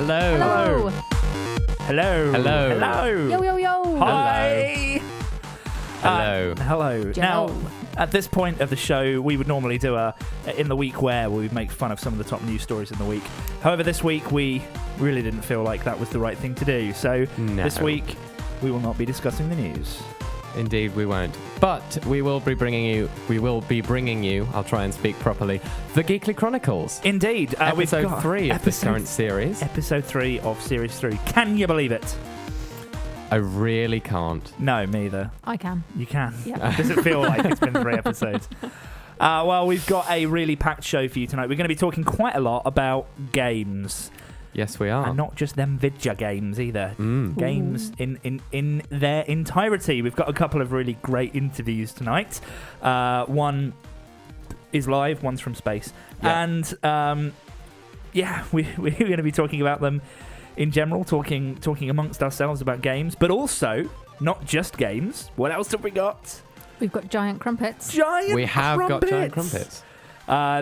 Hello. Hello. Hello. Hello. Yo, yo, yo. Hi. Hello. Hello. Hello. Now, at this point of the show, we would normally do a in the week where we would make fun of some of the top news stories in the week. However, this week we really didn't feel like that was the right thing to do. So this week we will not be discussing the news. Indeed, we won't. But we will be bringing you, I'll try and speak properly, the Geekly Chronicles. Indeed. We've Episode got 3 of this current series. Episode 3 of Series 3. Can you believe it? I really can't. No, me either. I can. You can. Yeah. Does it feel like it's been 3 episodes? Well, we've got a really packed show for you tonight. We're going to be talking quite a lot about games. Yes, we are. And not just them vidya games either. Mm. Games in their entirety. We've got a couple of really great interviews tonight. One is live, one's from space. Yeah. And we're going to be talking about them in general, talking amongst ourselves about games, but also not just games. What else have we got? We've got giant crumpets. We have got giant crumpets.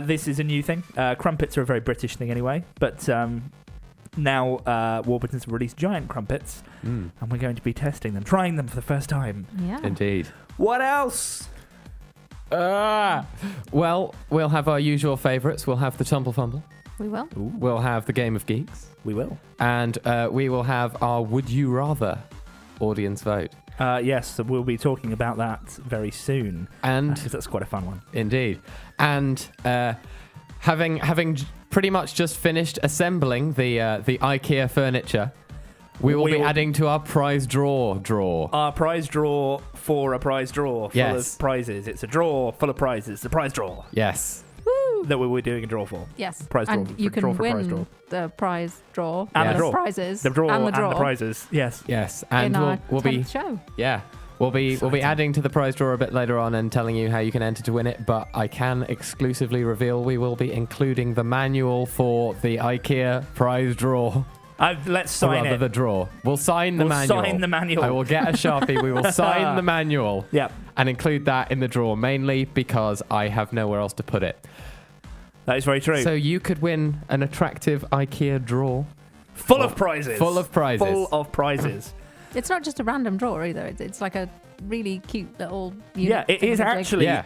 This is a new thing. Crumpets are a very British thing anyway, but now Warburton's released giant crumpets, and we're going to be testing them, trying them for the first time. Yeah. Indeed. What else? Well, we'll have our usual favourites. We'll have the Tumbl Fumbl. We will. Ooh, We'll have the Game of Geeks. we will. And we will have our Would You Rather audience vote. Yes, so we'll be talking about that very soon, And because that's quite a fun one. indeed. And having pretty much just finished assembling the IKEA furniture, we will be adding to our prize draw. Our prize draw for a prize draw full Yes. of prizes. It's a draw full of prizes. The prize draw Yes. Woo. that we were doing a draw for. Yes. Prize draw and you for- can draw for prize win draw. the prize draw. And the the draw. prizes. The draw and the draw. the prizes. Yes. Yes. In And our we'll be 10th show. We'll be Exciting. adding to the prize draw a bit later on and telling you how you can enter to win it, but I can exclusively reveal we will be including the manual for the IKEA prize draw. Let's Or sign rather, it. the draw. We'll sign the We'll manual. sign the manual. I will get a Sharpie. We will sign the manual Yeah, and include that in the draw, mainly because I have nowhere else to put it. that is very true. So you could win an attractive IKEA draw. full of prizes. Full of prizes. Full of prizes. It's not just a random draw either. It's like a really cute little unit. Yeah, it is thingamajig. actually Yeah.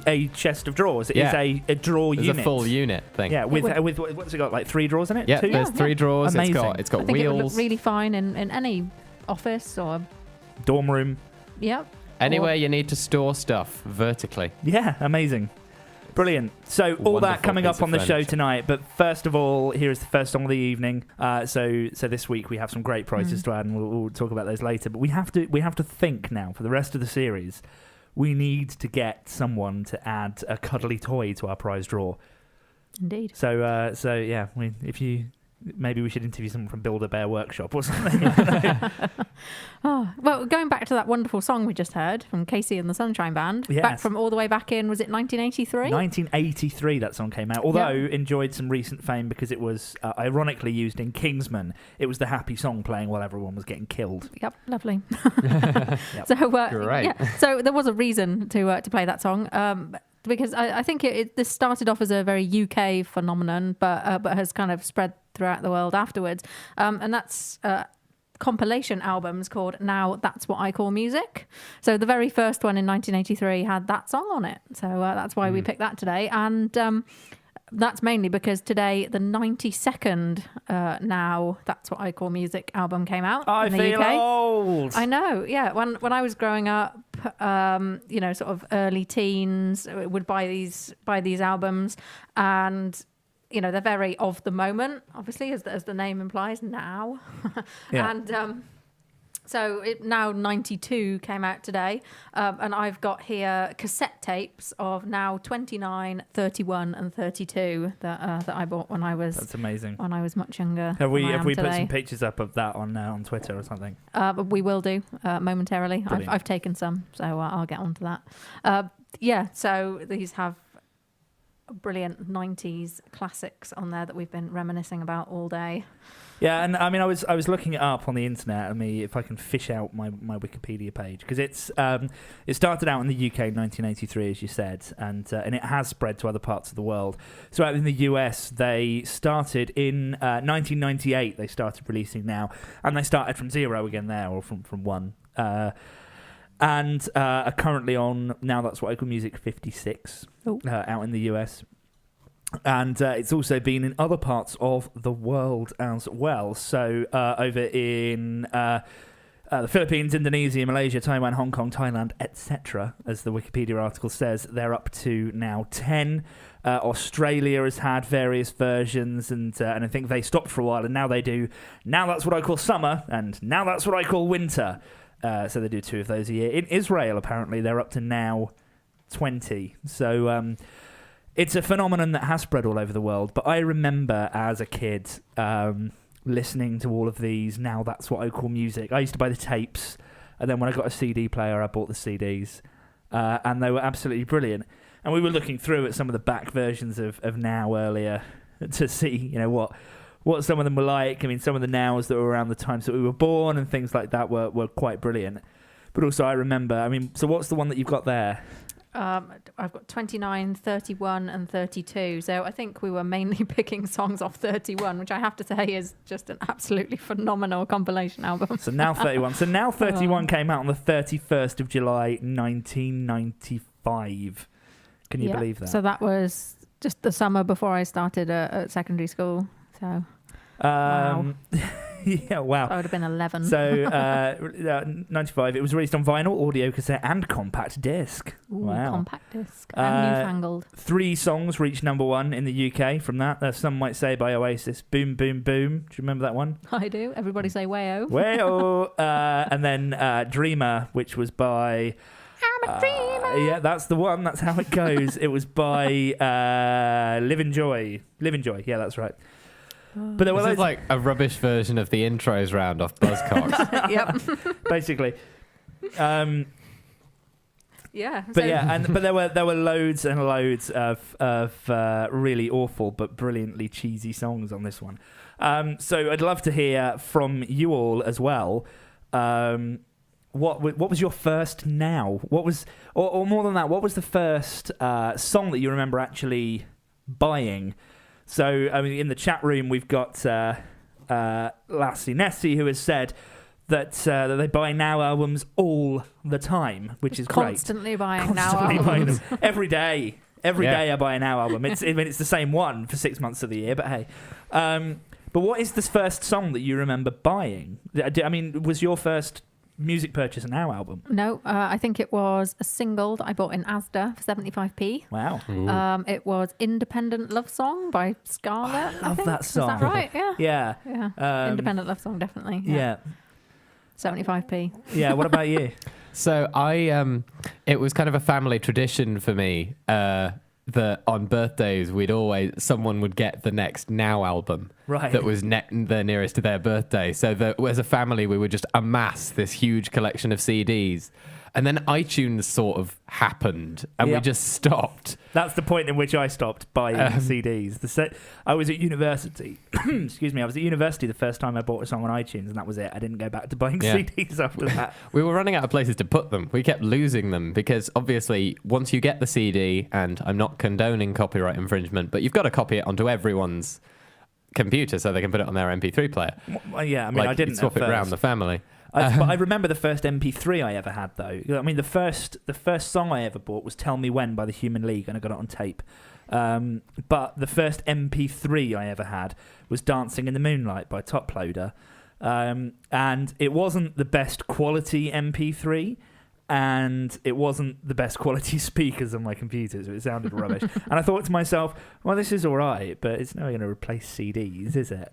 a chest of drawers. It is Yeah. a draw There's unit. a full unit thing. Yeah, with would- what's it got? Like 3 drawers in it? Yeah, 2? there's 3 drawers. Amazing. It's I got think it would wheels. look really fine in any office or. Dorm room. Yep. Anywhere you need to store stuff vertically. Yeah, amazing. Brilliant. So all that Wonderful coming piece up of on the show furniture. tonight. But first of all, here is the first song of the evening. So this week we have some great prizes to add, and we'll talk about those later. But we have to think now for the rest of the series. We need to get someone to add a cuddly toy to our prize draw. Indeed. So yeah, maybe we should interview someone from Build-A-Bear Workshop or something. Oh, well, going back to that wonderful song we just heard from Casey and the Sunshine Band, Yes. back from all the way back in, was it 1983? 1983 that song came out, although enjoyed some recent fame because it was ironically used in Kingsman. It was the happy song playing while everyone was getting killed. Yep, lovely. Yep. So, Great. yeah, so there was a reason to play that song. Because I think this started off as a very UK phenomenon, but has kind of spread throughout the world afterwards. And that's compilation albums called Now That's What I Call Music. So the very first one in 1983 had that song on it. So that's why we picked that today. And that's mainly because today the 92nd Now That's What I Call Music album came out I in the feel UK. old. I know, yeah. When I was growing up, sort of early teens, would buy these albums, and they're very of the moment, obviously, as the name implies. Now, Yeah. and so now 92 came out today, and I've got here cassette tapes of now 29, 31, and 32 that I bought when I was That's amazing. much younger. Have we than I am put today. some pictures up of that on Twitter or something? But we will do momentarily. Brilliant. I've taken some, so I'll get onto that. So these have brilliant 90s classics on there that we've been reminiscing about all day. Yeah, and I mean, I was looking it up on the internet. I mean, if I can fish out my Wikipedia page, because it started out in the UK in 1983, as you said, and it has spread to other parts of the world. So out in the US, they started in 1998. They started releasing now, and they started from 0 again there, or from 1. And are currently on, now that's what I call Music 56, out in the US. And it's also been in other parts of the world as well. So over in the Philippines, Indonesia, Malaysia, Taiwan, Hong Kong, Thailand, etc., as the Wikipedia article says, they're up to now 10. Australia has had various versions, and I think they stopped for a while, and now they do, now that's what I call summer, and now that's what I call winter. So they do 2 of those a year. In Israel, apparently, they're up to now 20. So it's a phenomenon that has spread all over the world. But I remember as a kid listening to all of these, now that's what I call music. I used to buy the tapes, and then when I got a CD player, I bought the CDs. And they were absolutely brilliant. And we were looking through at some of the back versions of Now earlier to see, what some of them were like. I mean, some of the Nows that were around the times that we were born and things like that were quite brilliant. But also I remember, so what's the one that you've got there? I've got 29, 31 and 32. So I think we were mainly picking songs off 31, which I have to say is just an absolutely phenomenal compilation album. So Now 31. So Now 31 came out on the 31st of July, 1995. Can you believe that? So that was just the summer before I started at secondary school. So... wow. Yeah, wow. I would have been 11. So, 95. It was released on vinyl, audio cassette, and compact disc. Ooh, wow. Compact disc. And newfangled. 3 songs reached number 1 in the UK from that. Some might say by Oasis. Boom, Boom, Boom. Do you remember that one? I do. Everybody say Wayo. Wayo. And then Dreamer, which was by... I'm a dreamer. Yeah, that's the one. That's how it goes. It was by Live Enjoy. Live Enjoy. Yeah, that's right. But there were this is like a rubbish version of the intros round off Buzzcocks. Yep. Basically. Yeah. But but there were loads and loads of really awful but brilliantly cheesy songs on this one. So I'd love to hear from you all as well. What was your first Now? What was, or more than that, what was the first song that you remember actually buying? So, I mean, in the chat room, we've got Lassie Nessie, who has said that they buy Now albums all the time, which is constantly great. Buying Now Constantly buying albums. them. Every day. Every day I buy a Now album. It's the same one for 6 months of the year, but hey. But what is the first song that you remember buying? I mean, was your first music purchase a Now album? No, I think it was a single that I bought in Asda for 75p. Wow. It was Independent Love Song by Scarlett. I love that song. Is that right? Yeah. Yeah. Independent Love Song, definitely. Yeah. 75p. Yeah, what about you? So it was kind of a family tradition for me that on birthdays someone would get the next Now album that was the nearest to their birthday. So that as a family we would just amass this huge collection of CDs, and then iTunes sort of happened and we just stopped. That's the point in which I stopped buying CDs. I was at university. Excuse me. I was at university the first time I bought a song on iTunes, and that was it. I didn't go back to buying CDs after that. We were running out of places to put them. We kept losing them because obviously once you get the CD, and I'm not condoning copyright infringement, but you've got to copy it onto everyone's computer so they can put it on their MP3 player. Well, yeah, I mean, I didn't swap it around the family. But I remember the first MP3 I ever had, though. I mean, the first song I ever bought was "Tell Me When" by the Human League, and I got it on tape. But the first MP3 I ever had was "Dancing in the Moonlight" by Toploader, and it wasn't the best quality MP3, and it wasn't the best quality speakers on my computer, so it sounded rubbish. And I thought to myself, well, this is all right, but it's never going to replace CDs, is it?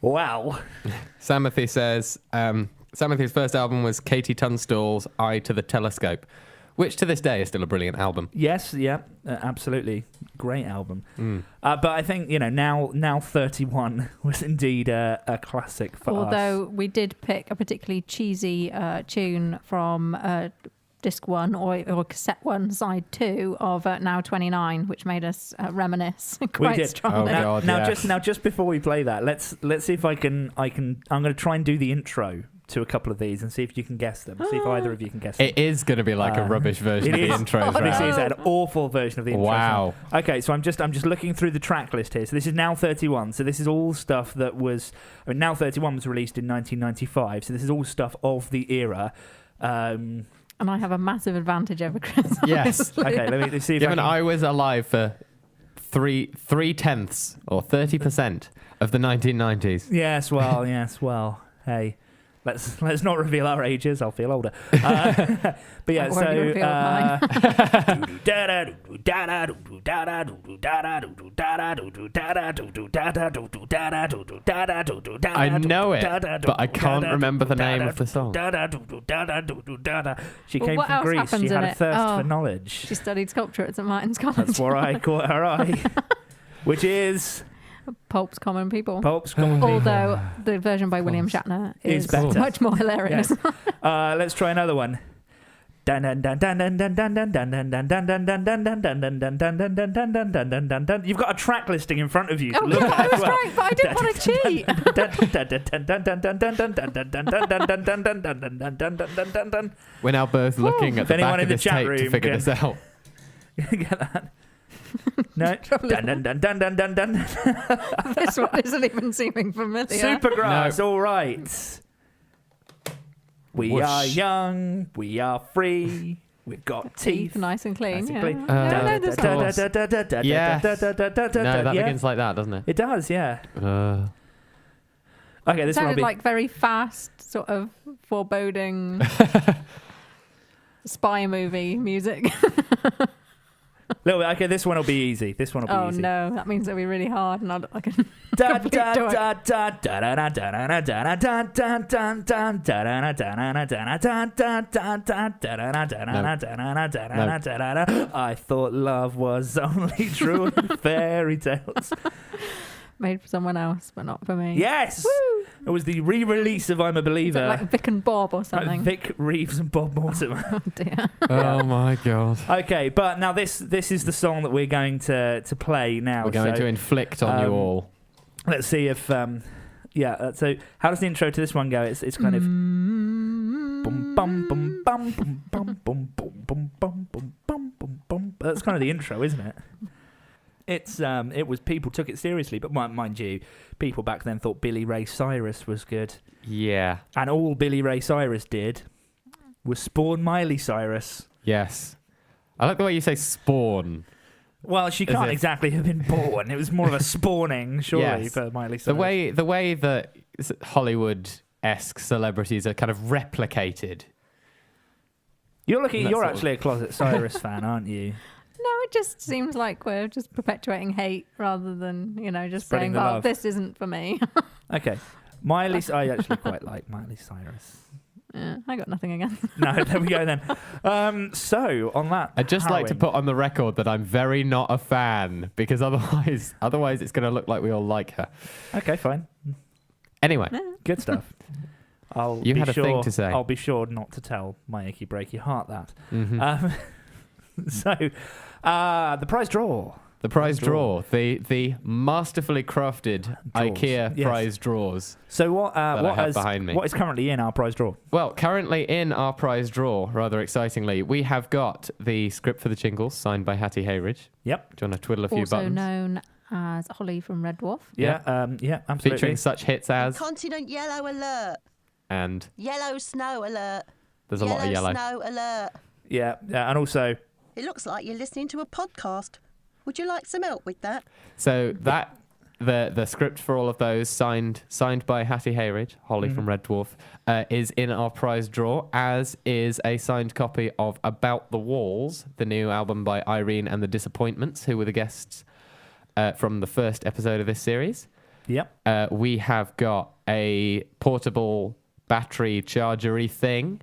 Wow. Samathy says, Samathy's first album was Katie Tunstall's Eye to the Telescope, which to this day is still a brilliant album. Yes, yeah, absolutely. Great album. But I think, Now 31 was indeed a classic for us. Although we did pick a particularly cheesy tune from disc 1 or cassette 1 side 2 of Now 29, which made us reminisce quite did. strongly. Oh, God, Now just before we play that, let's see if I'm going to try and do the intro to a couple of these and see if you can guess them. See if either of you can guess them. It is going to be like a rubbish version of the intros, This right? is an awful version of the intro. Wow. Song. Okay, so I'm just looking through the track list here. So this is Now 31. So this is all stuff that was... Now 31 was released in 1995. So this is all stuff of the era. And I have a massive advantage over Chris. Yes. Okay, let me see if Given I was alive for 3/10 or 30% of the 1990s. Yes, well. Hey, let's not reveal our ages. I'll feel older. But yeah, I've already revealed mine. I know it, but I can't remember the name of the song. She Well, came what from else Greece. happens She had in a it? thirst Oh. for knowledge. She studied sculpture at St Martin's College. That's where I caught her eye. Which is Pulp's Common People. Pulp's Common People. Although the version by William Shatner Is is better. much more hilarious. Yes. Let's try another one. You've got a track listing in front of you to Oh, look yeah, at as that's well. right, but I didn't want to cheat. We're now both looking at If the anyone back in of the this chat tape to room figure can- this out. Get that? No. This one isn't even seeming familiar. Supergrass, all right. We Whoosh. are young, we are free, we've got teeth. Nice and clean. Nice and Yeah. clean. I know this da- one. da- Yes. No, that begins like that, doesn't it? It does, yeah. It Okay, this one will sounded be... like very fast, sort of foreboding spy movie music. Little bit. Okay, this one will be easy. This one will be Oh easy. no, that means it'll be really hard, and I'll look like a Da complete da dork. da da da da da da da da da da da da da. I thought love was only true in fairy tales. made for someone else, but not for me. Yes, Woo! it was the re-release of I'm a Is it Believer. like Vic and Bob or something? Vic Reeves and Bob Mortimer. Oh dear. Oh my god. Okay, but now this is the song that we're going to play now. We're going to inflict on you all. Let's see if so how does the intro to this one go? It's kind of bum bum bum bum bum bum bum bum bum bum bum bum bum bum. That's kind of the intro, isn't it? It was people took it seriously, but mind you, people back then thought Billy Ray Cyrus was good, Yeah. and all Billy Ray Cyrus did was spawn Miley Cyrus. Yes. I like the way you say spawn. Well, she can't exactly have been born. It was more of a spawning, surely, Yes. for Miley Cyrus. The way that Hollywood-esque celebrities are kind of replicated. You're That actually a closet Cyrus fan, aren't you? No, it just seems like we're just perpetuating hate rather than, just Spreading saying, the well, love. this isn't for me. Okay. I actually quite like Miley Cyrus. Yeah, I got nothing against. No, there we go then. So on that, I'd just like to harrowing- put on the record that I'm very not a fan, because otherwise it's going to look like we all like her. Okay, fine, Anyway, good stuff. You had a thing to say. I'll be sure not to tell my achy breaky heart that. mhm. So, the prize draw. The prize draw, the masterfully crafted Draws. IKEA Yes. prize draws. So what I have behind me. what is currently in our prize draw? Well, currently in our prize draw, rather excitingly, we have got the script for the Jingles signed by Hattie Hayridge. Yep. Do you want to twiddle a few Also buttons? known as Holly from Red Dwarf. Yeah. Absolutely. Featuring such hits as Continent yellow alert. and Yellow snow alert. there's a lot of yellow. Snow alert. Yeah, and also It looks like you're listening to a podcast. Would you like some help with that? So that the script for all of those signed by Hattie Hayridge, Holly from Red Dwarf, is in our prize draw, as is a signed copy of About the Walls, the new album by Irene and the Disappointments, who were the guests from the first episode of this series. Yep. We have got a portable battery chargery thing,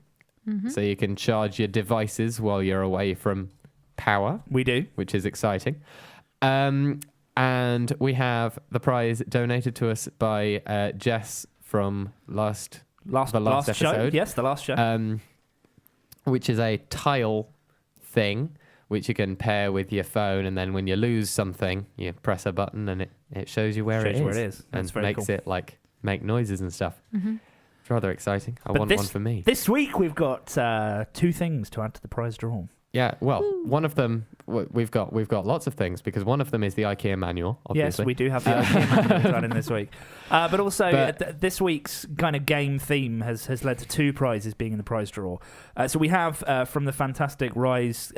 so you can charge your devices while you're away from power, We do. which is exciting. And we have the prize donated to us by Jess from the last Last show. episode. Yes, the last show. which is a tile thing, which you can pair with your phone, and then when you lose something, you press a button and it shows you where it is. That's and makes it like make noises and stuff. It's rather exciting. I want one for me. This week we've got 2 things to add to the prize draw. Yeah, well, one of them we've got lots of things, because one of them is the IKEA manual. Obviously. Yes, we do have the IKEA manual to add in this week. But also, this week's kind of game theme has led to 2 prizes being in the prize draw. So we have from the fantastic Rise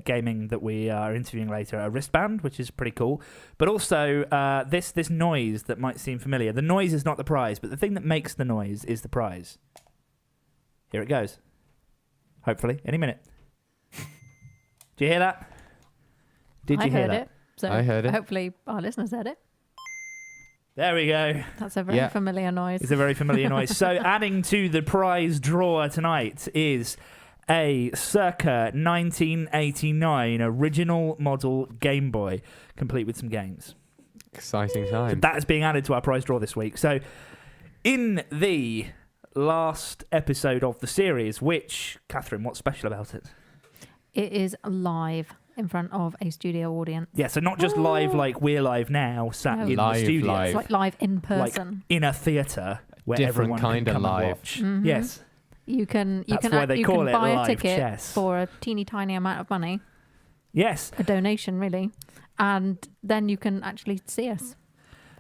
Gaming that we are interviewing later, a wristband, which is pretty cool. But also this noise that might seem familiar. The noise is not the prize, but the thing that makes the noise is the prize. Here it goes. Hopefully, any minute. Do you hear that? Did you hear that? It, so I heard it. Hopefully our listeners heard it. There we go. That's a very familiar noise. It's a very familiar noise. So adding to the prize draw tonight is a circa 1989 original model Game Boy, complete with some games. Exciting time. So that is being added to our prize draw this week. So in the last episode of the series, which, Katharine, what's special about it? It is live in front of a studio audience. Yeah, so not just live like we're live now, sat in live, the studio. live. It's like live in person. Like in a theatre where Different everyone kind can of come live. and watch. Yes. You can Why they you call can it buy a live ticket chess. for a teeny tiny amount of money, Yes. a donation really, and then you can actually see us,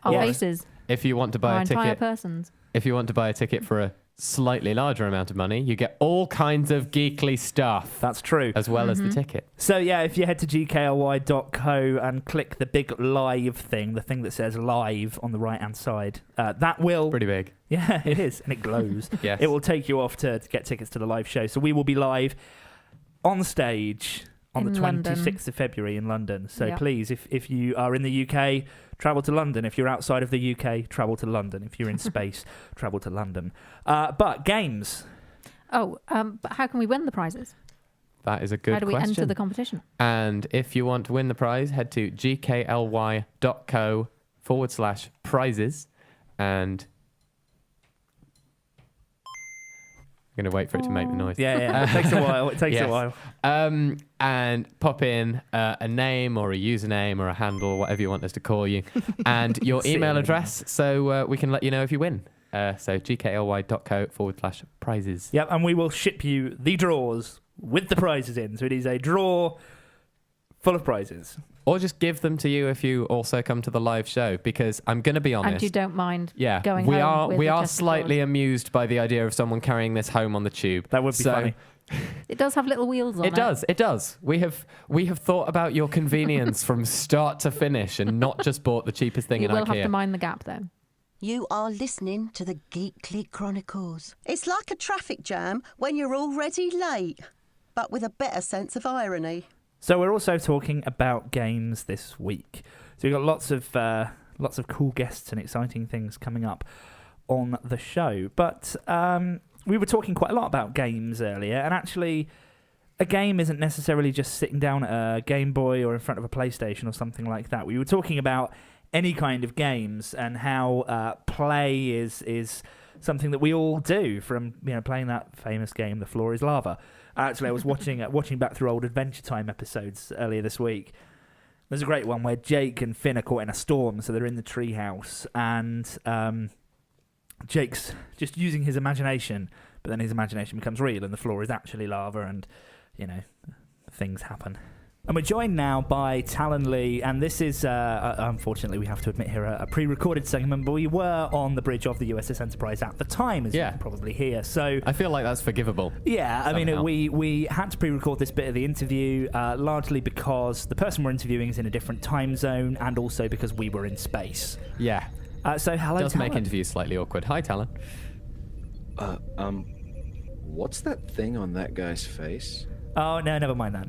our faces, If you want to buy our a entire ticket, persons. if you want to buy a ticket for a slightly larger amount of money, you get all kinds of geekly stuff That's true. as well as the ticket. So yeah, if you head to gkly.co and click the big live thing, the thing that says live on the right hand side, that will Pretty big. Yeah, it is, and it glows. Yes. It will take you off to get tickets to the live show. So we will be live on stage on In the 26th London. of February in London. So Yeah. please, if you are in the UK, travel to London. If you're outside of the UK, travel to London. If you're in space, travel to London. But games. But how can we win the prizes? That is a good How do we question. enter the competition? And if you want to win the prize, head to gkly.co/prizes, and I'm going to wait for it to make the noise. Yeah. It takes a while. It takes a while. And pop in a name or a username or a handle, whatever you want us to call you, and your email address, so we can let you know if you win. So gkly.co/prizes. Yep, and we will ship you the draws with the prizes in. So it is a draw full of prizes. Or just give them to you if you also come to the live show, because I'm going to be honest. And you don't mind Yeah, going we home are with we a are chest of slightly drawers. amused by the idea of someone carrying this home on the tube. That would be funny. It does have little wheels on it. It does. We have thought about your convenience from start to finish, and not just bought the cheapest thing You in will IKEA. have to mind the gap though. You are listening to the Geekly Chronicles. It's like a traffic jam when you're already late, but with a better sense of irony. So we're also talking about games this week. So we've got lots of cool guests and exciting things coming up on the show. But we were talking quite a lot about games earlier, and actually a game isn't necessarily just sitting down at a Game Boy or in front of a PlayStation or something like that. We were talking about any kind of games and how play is something that we all do, from playing that famous game, The Floor is Lava. Actually, I was watching back through old Adventure Time episodes earlier this week. There's a great one where Jake and Finn are caught in a storm, so they're in the treehouse, and Jake's just using his imagination, but then his imagination becomes real, and the floor is actually lava, and things happen. And we're joined now by Talen Lee, and this is, unfortunately, we have to admit here, a pre-recorded segment, but we were on the bridge of the USS Enterprise at the time, as you can probably hear. So I feel like that's forgivable. Yeah, I somehow. mean, we had to pre-record this bit of the interview, largely because the person we're interviewing is in a different time zone, and also because we were in space. Yeah. So hello, It does Talen. make interviews slightly awkward. Hi, Talen. What's that thing on that guy's face? Oh, no, never mind that.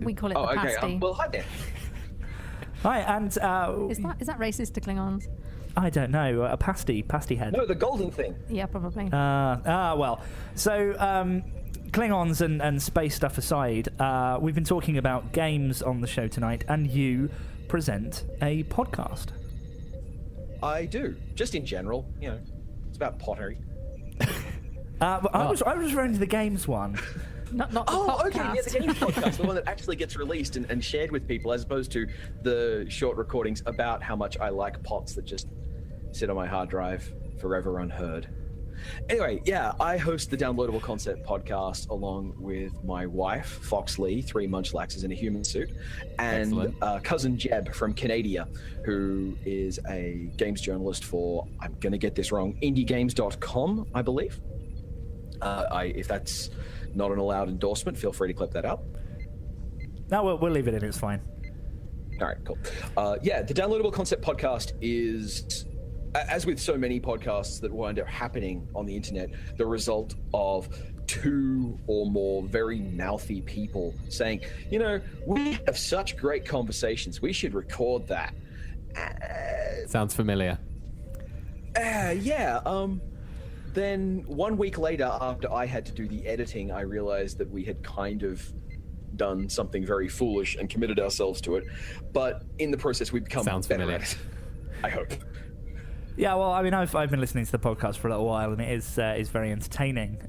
We call it Oh, the okay. pasty. Well, hi there. Hi, and Is that racist to Klingons? I don't know, a pasty head. No, the golden thing. Yeah, probably. Well. So, Klingons and space stuff aside, we've been talking about games on the show tonight, and you present a podcast. I do. Just in general, it's about pottery. I was referring to the games one. Not the okay, yeah, the games podcast, the one that actually gets released and shared with people, as opposed to the short recordings about how much I like pots that just sit on my hard drive forever unheard. Anyway, yeah, I host the Downloadable Concept podcast along with my wife, Fox Lee, 3 munchlaxes in a human suit, and cousin Jeb from Canada, who is a games journalist for, I'm going to get this wrong, indiegames.com, I believe. If that's not an allowed endorsement, feel free to clip that out. No, we'll leave it in. It's fine. All right, cool. Yeah, the Downloadable Concept podcast is, as with so many podcasts that wind up happening on the internet, the result of 2 or more very mouthy people saying, you know, we have such great conversations, we should record that. Sounds familiar. Yeah. Then 1 week later, after I had to do the editing, I realized that we had kind of done something very foolish and committed ourselves to it. But in the process, we've become better at it. I hope. Yeah, well, I mean, I've been listening to the podcast for a little while, and it is very entertaining.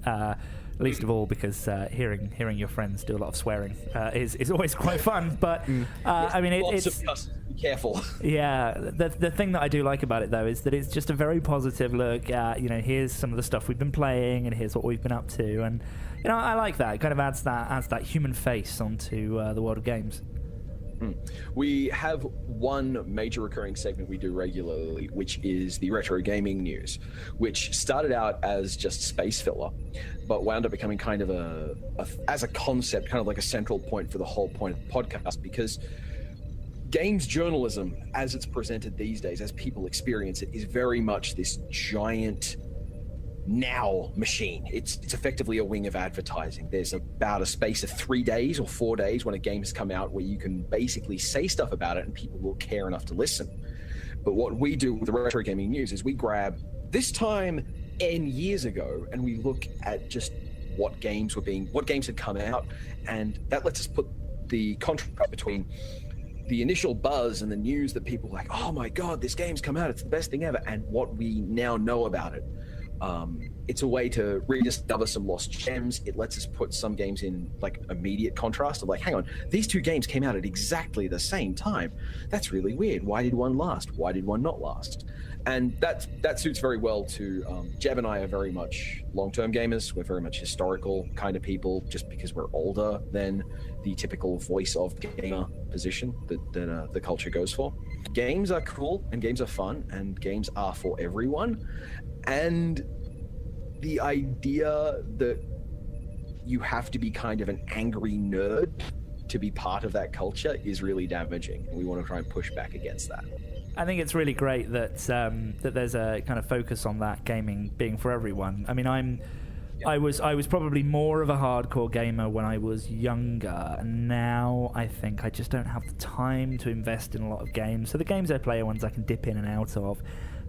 Least of all because hearing your friends do a lot of swearing is always quite fun. But I mean, it's be careful. Yeah, the thing that I do like about it though is that it's just a very positive look at, you know, here's some of the stuff we've been playing and here's what we've been up to, and you know, I like that. It kind of adds that human face onto the world of games. We have one major recurring segment we do regularly, which is the retro gaming news, which started out as just space filler, but wound up becoming kind of as a concept, kind of like a central point for the whole point of the podcast, because games journalism, as it's presented these days, as people experience it, is very much this giant now machine. It's effectively a wing of advertising. There's about a space of 3 days or 4 days when a game has come out where you can basically say stuff about it and people will care enough to listen. But what we do with the retro gaming news is we grab this time N years ago and we look at just what games had come out, and that lets us put the contrast between the initial buzz and the news that people were like, oh my god, this game's come out, it's the best thing ever, and what we now know about it. It's a way to rediscover some lost gems. It lets us put some games in like immediate contrast of like, hang on, these 2 games came out at exactly the same time. That's really weird. Why did one last? Why did one not last? And that suits very well to Jeb and I are very much long-term gamers. We're very much historical kind of people, just because we're older than the typical voice of gamer position that the culture goes for. Games are cool and games are fun and games are for everyone. And the idea that you have to be kind of an angry nerd to be part of that culture is really damaging. And we want to try and push back against that. I think it's really great that that there's a kind of focus on that gaming being for everyone. I mean, I was probably more of a hardcore gamer when I was younger, and now I think I just don't have the time to invest in a lot of games. So the games I play are ones I can dip in and out of.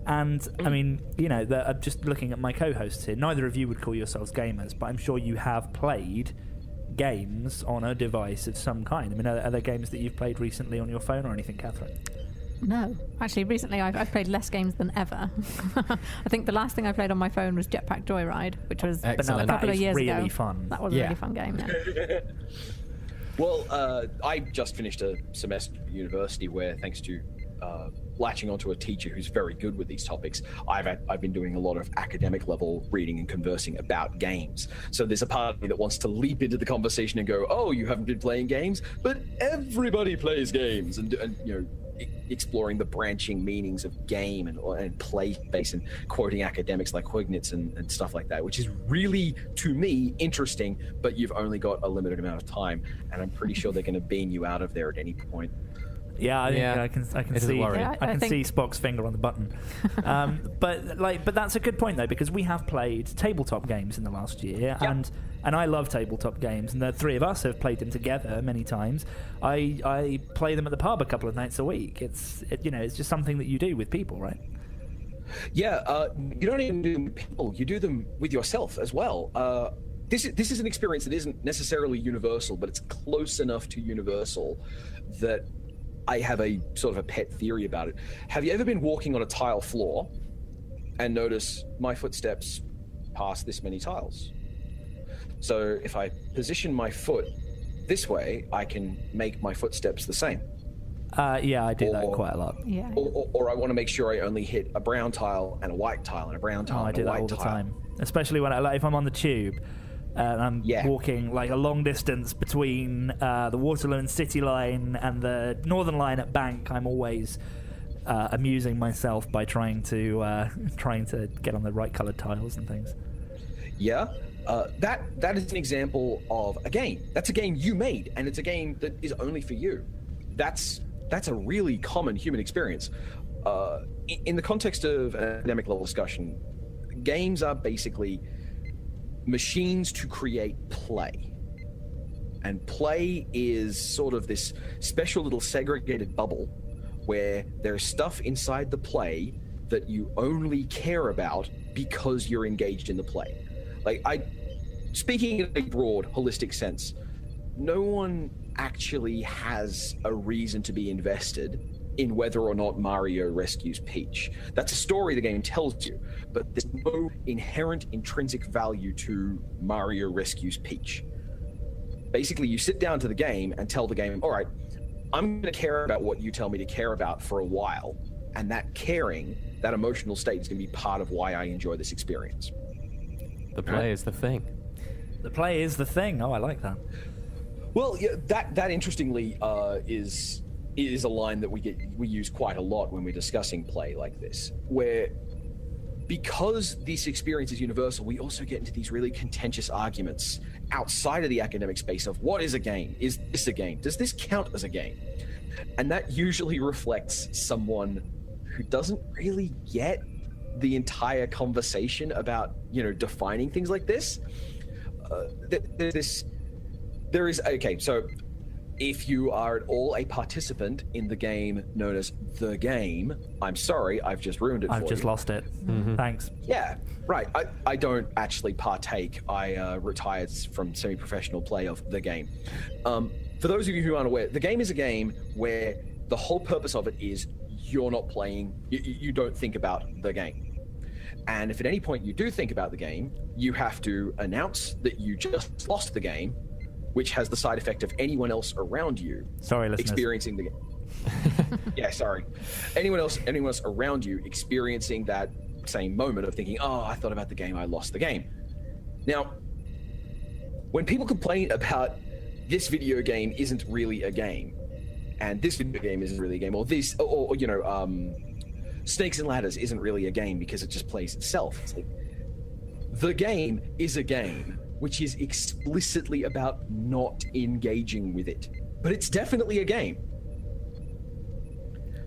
And, I mean, you know, just looking at my co-hosts here, neither of you would call yourselves gamers, but I'm sure you have played games on a device of some kind. I mean, are there games that you've played recently on your phone or anything, Katharine? No. Actually, recently I've played less games than ever. I think the last thing I played on my phone was Jetpack Joyride, which was a couple of years ago. Really fun. That was a really fun game, yeah. Well, I just finished a semester at university where, thanks to latching onto a teacher who's very good with these topics, I've been doing a lot of academic level reading and conversing about games. So there's a part of me that wants to leap into the conversation and go, oh, you haven't been playing games? But everybody plays games, and you know, exploring the branching meanings of game and play space and quoting academics like Huygens and stuff like that, which is really, to me, interesting, but you've only got a limited amount of time, and I'm pretty sure they're going to beam you out of there at any point. Yeah, I can see. I can see Spock's finger on the button. But that's a good point though, because we have played tabletop games in the last year, and I love tabletop games, and the 3 of us have played them together many times. I play them at the pub a couple of nights a week. It's just something that you do with people, right? Yeah, you don't even do them with people. You do them with yourself as well. This is an experience that isn't necessarily universal, but it's close enough to universal that I have a sort of a pet theory about it. Have you ever been walking on a tile floor and notice my footsteps past this many tiles? So if I position my foot this way, I can make my footsteps the same. Yeah, I do that quite a lot. Yeah. Or I want to make sure I only hit a brown tile and a white tile and a brown tile and a white tile. I do that all the time, especially when if I'm on the tube and I'm walking like a long distance between the Waterloo and City line and the Northern line at Bank. I'm always amusing myself by trying to get on the right coloured tiles and things. Yeah. That is an example of a game. That's a game you made, and it's a game that is only for you. That's a really common human experience. In the context of an academic level discussion, games are basically machines to create play. And play is sort of this special little segregated bubble where there's stuff inside the play that you only care about because you're engaged in the play. Speaking in a broad, holistic sense, no one actually has a reason to be invested in whether or not Mario rescues Peach. That's a story the game tells you, but there's no inherent intrinsic value to Mario rescues Peach. Basically, you sit down to the game and tell the game, all right, I'm going to care about what you tell me to care about for a while, and that caring, that emotional state is going to be part of why I enjoy this experience. The play is the thing. The play is the thing. Oh, I like that. Well, yeah, that interestingly is a line that we use quite a lot when we're discussing play like this, where because this experience is universal, we also get into these really contentious arguments outside of the academic space of what is a game? Is this a game? Does this count as a game? And that usually reflects someone who doesn't really get the entire conversation about, defining things like this. So if you are at all a participant in the game known as The Game, I'm sorry, I've just ruined it for you. I've just lost it. Mm-hmm. Thanks. Yeah, right. I don't actually partake. I retired from semi-professional play of The Game. For those of you who aren't aware, The Game is a game where the whole purpose of it is you're not playing, you don't think about the game. And if at any point you do think about the game, you have to announce that you just lost the game, which has the side effect of anyone else around you experiencing the game. Yeah, sorry. Anyone else around you experiencing that same moment of thinking, oh, I thought about the game, I lost the game. Now, when people complain about this video game isn't really a game, and this video game isn't really a game, or Snakes and Ladders isn't really a game because it just plays itself. It's like, the game is a game which is explicitly about not engaging with it. But it's definitely a game.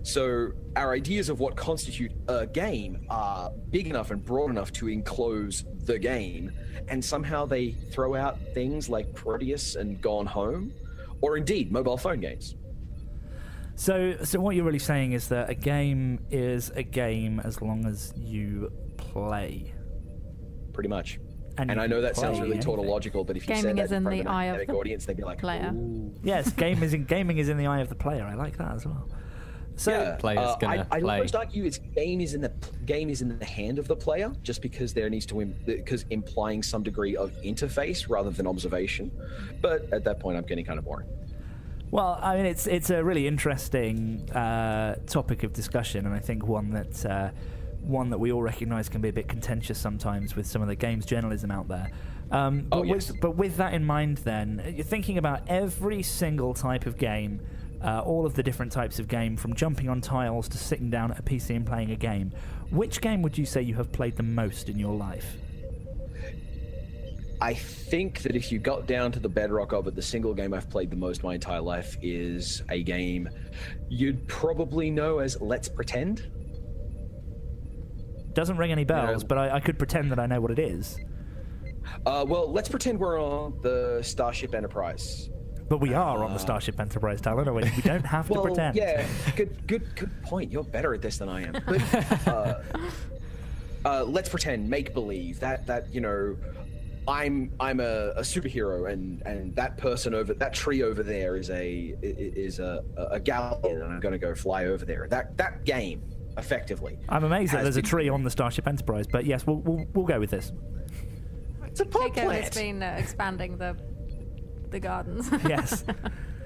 So our ideas of what constitute a game are big enough and broad enough to enclose the game, and somehow they throw out things like Proteus and Gone Home, or indeed mobile phone games. So what you're really saying is that a game is a game as long as you play. Pretty much. And I know that sounds really tautological, but if you said that in front of an academic audience, they'd be like, player. Ooh. Yes, gaming is in the eye of the player. I like that as well. So yeah, player's gonna I'd play. almost argue game is in the hand of the player, just because there needs to because implying some degree of interface rather than observation. But at that point, I'm getting kind of boring. Well, I mean, it's a really interesting topic of discussion, and I think one that we all recognise can be a bit contentious sometimes with some of the games journalism out there. But with that in mind, then you're thinking about every single type of game, all of the different types of game, from jumping on tiles to sitting down at a PC and playing a game. Which game would you say you have played the most in your life? I think that if you got down to the bedrock of it, the single game I've played the most my entire life is a game you'd probably know as Let's Pretend. Doesn't ring any bells, but I could pretend that I know what it is. Well, let's pretend we're on the Starship Enterprise. But we are on the Starship Enterprise, Talen. No, we don't have to pretend. Yeah, good point. You're better at this than I am. But, let's pretend, make believe that I'm a superhero, and that person over that tree over there is a galleon, and I'm going to go fly over there. That game, effectively. I'm amazed that there's a tree on the Starship Enterprise, but yes, we'll go with this. It's a pot Keiko plant. has been expanding the gardens. Yes.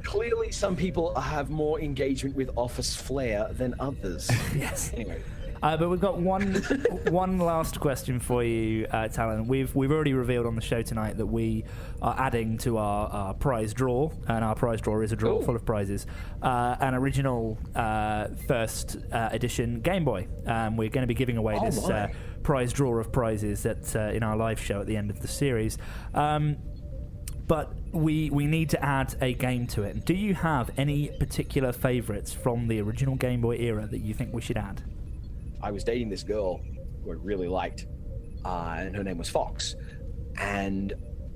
Clearly, some people have more engagement with office flair than others. Yes. Anyway. But we've got one last question for you, Talen. We've already revealed on the show tonight that we are adding to our prize draw, and our prize draw is a draw full of prizes. An original first edition Game Boy. We're going to be giving away this prize draw of prizes in our live show at the end of the series. But we need to add a game to it. Do you have any particular favourites from the original Game Boy era that you think we should add? I was dating this girl who I really liked, and her name was Fox. And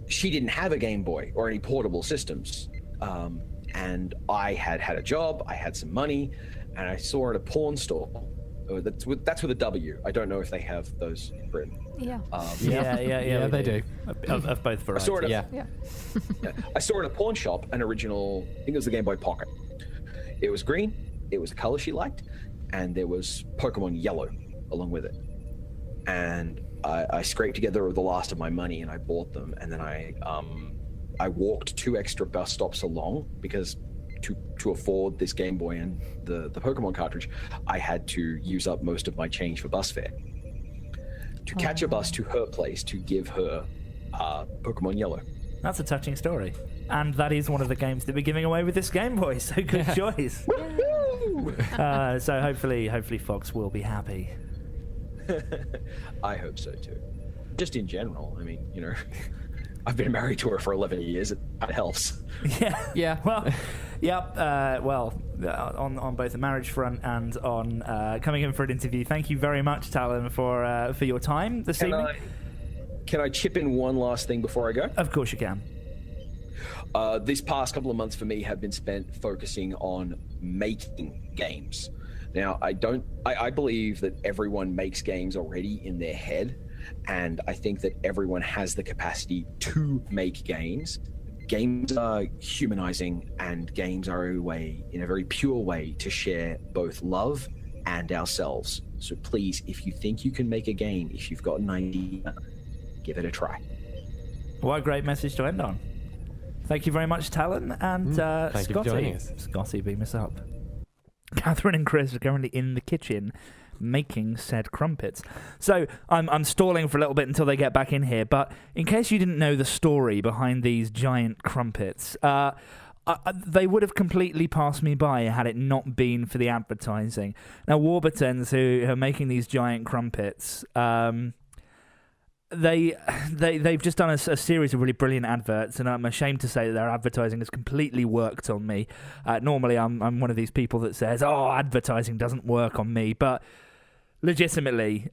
she didn't have a Game Boy or any portable systems. And I had a job, I had some money, and I saw her at a pawn store. That's with a W. I don't know if they have those in Britain. Yeah. Yeah, they do. Of both varieties. I saw her at a pawn shop an original, I think it was the Game Boy Pocket. It was green, it was a color she liked, and there was Pokemon Yellow along with it. And I scraped together the last of my money and I bought them. And then I walked 2 extra bus stops along because to afford this Game Boy and the Pokemon cartridge, I had to use up most of my change for bus fare. To catch a bus to her place to give her Pokemon Yellow. That's a touching story. And that is one of the games that we're giving away with this Game Boy, so good choice. So hopefully Fox will be happy. I hope so too. Just in general, I mean, I've been married to her for 11 years. It helps. Yeah. Well, yep. On both the marriage front and on coming in for an interview. Thank you very much, Talen, for your time this evening. Can I chip in one last thing before I go? Of course you can. This past couple of months for me have been spent focusing on making games. Now, I believe that everyone makes games already in their head, and I think that everyone has the capacity to make games. Games are humanizing, and games are a way, in a very pure way, to share both love and ourselves. So please, if you think you can make a game, if you've got an idea, give it a try. What a great message to end on. Thank you very much, Talen, and thank you for joining us. Scotty, beam us up. Katharine and Chris are currently in the kitchen making said crumpets. So I'm stalling for a little bit until they get back in here, but in case you didn't know the story behind these giant crumpets, they would have completely passed me by had it not been for the advertising. Now, Warburtons, who are making these giant crumpets, they've just done a series of really brilliant adverts, and I'm ashamed to say that their advertising has completely worked on me. Normally, I'm one of these people that says, "Oh, advertising doesn't work on me," but legitimately,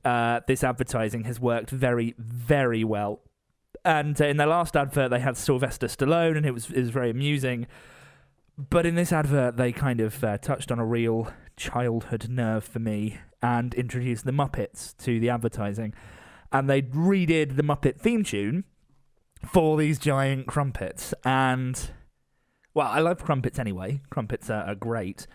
this advertising has worked very, very well. And in their last advert, they had Sylvester Stallone, and it was very amusing. But in this advert, they kind of touched on a real childhood nerve for me and introduced the Muppets to the advertising. And they redid the Muppet theme tune for these giant crumpets. And, well, I love crumpets anyway. Crumpets are great.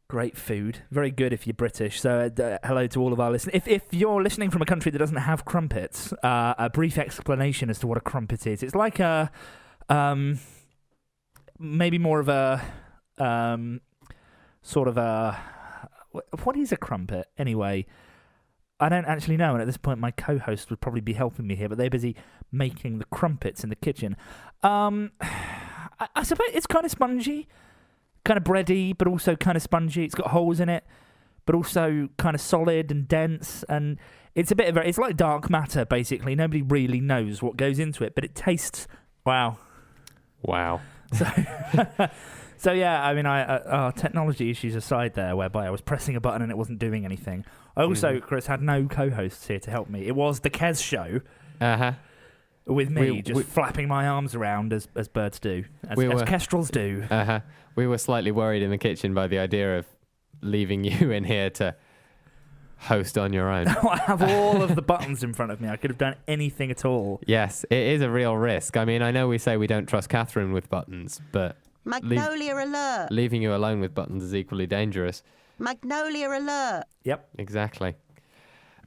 Great food. Very good if you're British. So hello to all of our listeners. If you're listening from a country that doesn't have crumpets, a brief explanation as to what a crumpet is. It's like a... maybe more of a... sort of a... What is a crumpet, anyway? I don't actually know, and at this point my co-host would probably be helping me here, but they're busy making the crumpets in the kitchen. I suppose it's kind of spongy, kind of bready, but also kind of spongy. It's got holes in it, but also kind of solid and dense, and it's a bit of it's like dark matter, basically. Nobody really knows what goes into it, but it tastes... Wow. So yeah, I mean, technology issues aside there, whereby I was pressing a button and it wasn't doing anything. I also, Chris, had no co-hosts here to help me. It was the Kez show with me just flapping my arms around as birds do, as kestrels do. We were slightly worried in the kitchen by the idea of leaving you in here to host on your own. I have all of the buttons in front of me. I could have done anything at all. Yes, it is a real risk. I mean, I know we say we don't trust Katharine with buttons, but... Magnolia alert. Leaving you alone with buttons is equally dangerous. Magnolia alert. Yep. Exactly.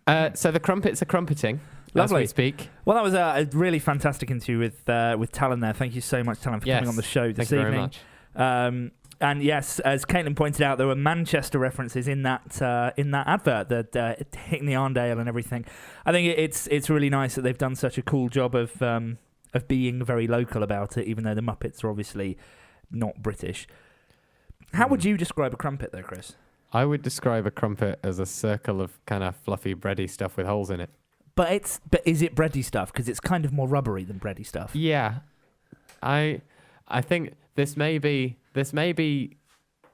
So the crumpets are crumpeting. as we speak. Well, that was a really fantastic interview with Talen there. Thank you so much, Talen, for coming on the show this evening. Very much. And yes, as Caitlin pointed out, there were Manchester references in that advert, that hitting the Arndale and everything. I think it's really nice that they've done such a cool job of being very local about it, even though the Muppets are obviously not British. How would you describe a crumpet, though, Chris? I would describe a crumpet as a circle of kind of fluffy, bready stuff with holes in it. But is it bready stuff? Because it's kind of more rubbery than bready stuff. Yeah, I think this may be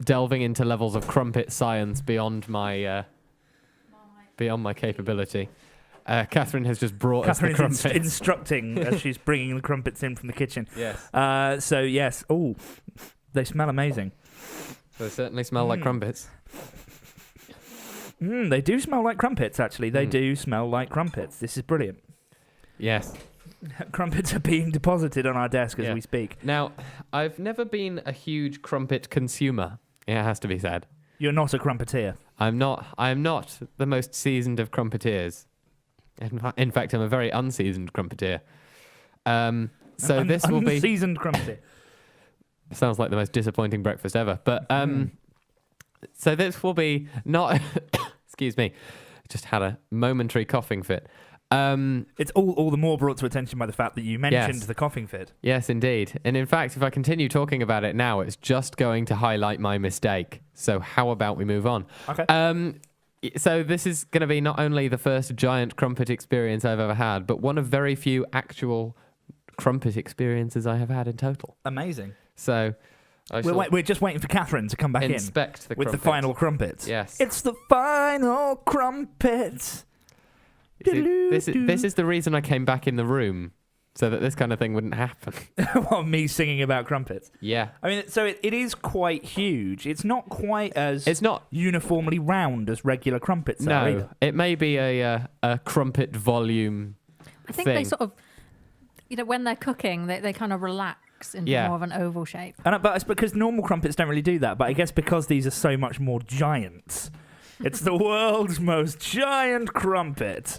delving into levels of crumpet science beyond my capability. Catherine has just brought us the crumpets. Instructing as she's bringing the crumpets in from the kitchen. Yes. So yes, they smell amazing. They certainly smell like crumpets. They do smell like crumpets, actually. They do smell like crumpets. This is brilliant. Yes. Crumpets are being deposited on our desk as we speak. Now, I've never been a huge crumpet consumer. It has to be said. You're not a crumpeteer. I am not the most seasoned of crumpeteers. In fact, I'm a very unseasoned crumpeteer. So this will be unseasoned crumpeteer. Sounds like the most disappointing breakfast ever. But so this will be not. Excuse me, just had a momentary coughing fit. It's all the more brought to attention by the fact that you mentioned the coughing fit. Yes, indeed. And in fact, if I continue talking about it now, it's just going to highlight my mistake. So how about we move on? Okay. So this is going to be not only the first giant crumpet experience I've ever had, but one of very few actual crumpet experiences I have had in total. Amazing. So we're just waiting for Catherine to come back in with the final crumpets. Yes. It's the final crumpets. See, this is the reason I came back in the room, so that this kind of thing wouldn't happen. Well, me singing about crumpets. Yeah. I mean, so it is quite huge. It's not quite as uniformly round as regular crumpets are either. It may be a crumpet volume I think they sort of, when they're cooking, they kind of relax into more of an oval shape. But it's because normal crumpets don't really do that. But I guess because these are so much more giant, it's the world's most giant crumpet.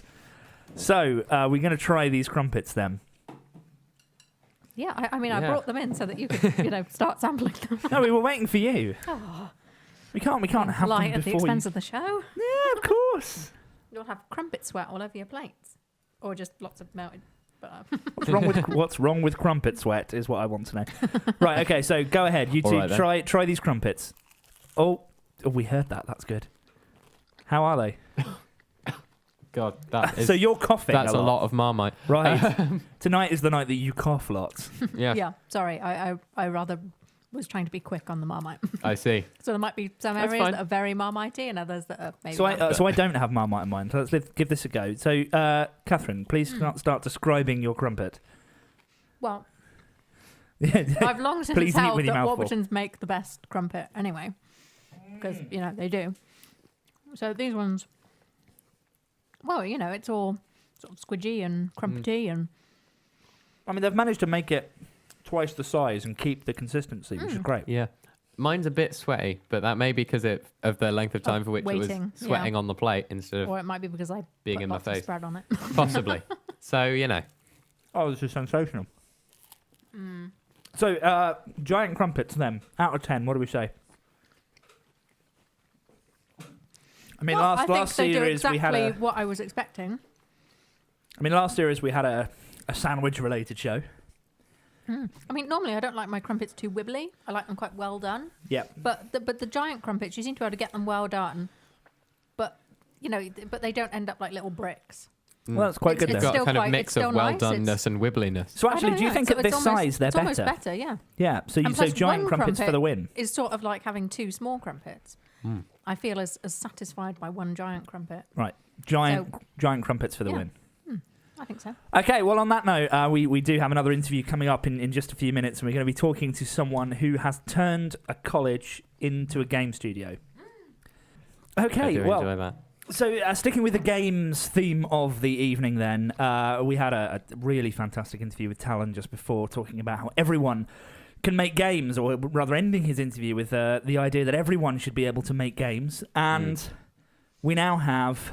So, we're going to try these crumpets then. Yeah, I brought them in so that you could, start sampling them. No, we were waiting for you. Oh. We can't have them before at the expense of the show. Yeah, of course. You'll have crumpet sweat all over your plates, or just lots of melted butter. What's wrong with crumpet sweat is what I want to know. Right, okay, so go ahead. You two try these crumpets. Oh, we heard that. That's good. How are they? God, that is... So you're coughing That's a lot of Marmite. Right. Tonight is the night that you cough lots. Yeah. Yeah, sorry. I rather was trying to be quick on the Marmite. I see. So there might be some areas that are very Marmite-y and others that are maybe... So I don't have Marmite in mind. So let's give this a go. So, Catherine, please start describing your crumpet. Well, I've long since held that Warburtons make the best crumpet anyway. Because, they do. So these ones... Well, it's all sort of squidgy and crumpety and... I mean, they've managed to make it twice the size and keep the consistency, which is great. Yeah. Mine's a bit sweaty, but that may be because of the length of time for which it was sweating on the plate instead of... Or it might be because I being put in my lots face. of spread on it. Possibly. So, Oh, this is sensational. So, giant crumpets then. Out of 10, what do we say? I mean, last series exactly we had what I was expecting. I mean, last series we had a sandwich-related show. I mean, normally I don't like my crumpets too wibbly. I like them quite well done. Yeah. But the giant crumpets, you seem to be able to get them well done. But but they don't end up like little bricks. Well, that's quite good. It's got a kind of mix of well-doneness and wibbliness. So actually, do you think at this size they're better? It's almost better, yeah. Yeah. So giant crumpets for the win. Is sort of like having two small crumpets. I feel as satisfied by one giant crumpet. Right. Giant crumpets for the win. I think so. Okay, well, on that note, we do have another interview coming up in just a few minutes, and we're going to be talking to someone who has turned a college into a game studio. Okay, I do enjoy that. So sticking with the games theme of the evening then, we had a really fantastic interview with Talen just before, talking about how everyone can make games, or rather ending his interview with the idea that everyone should be able to make games. And we now have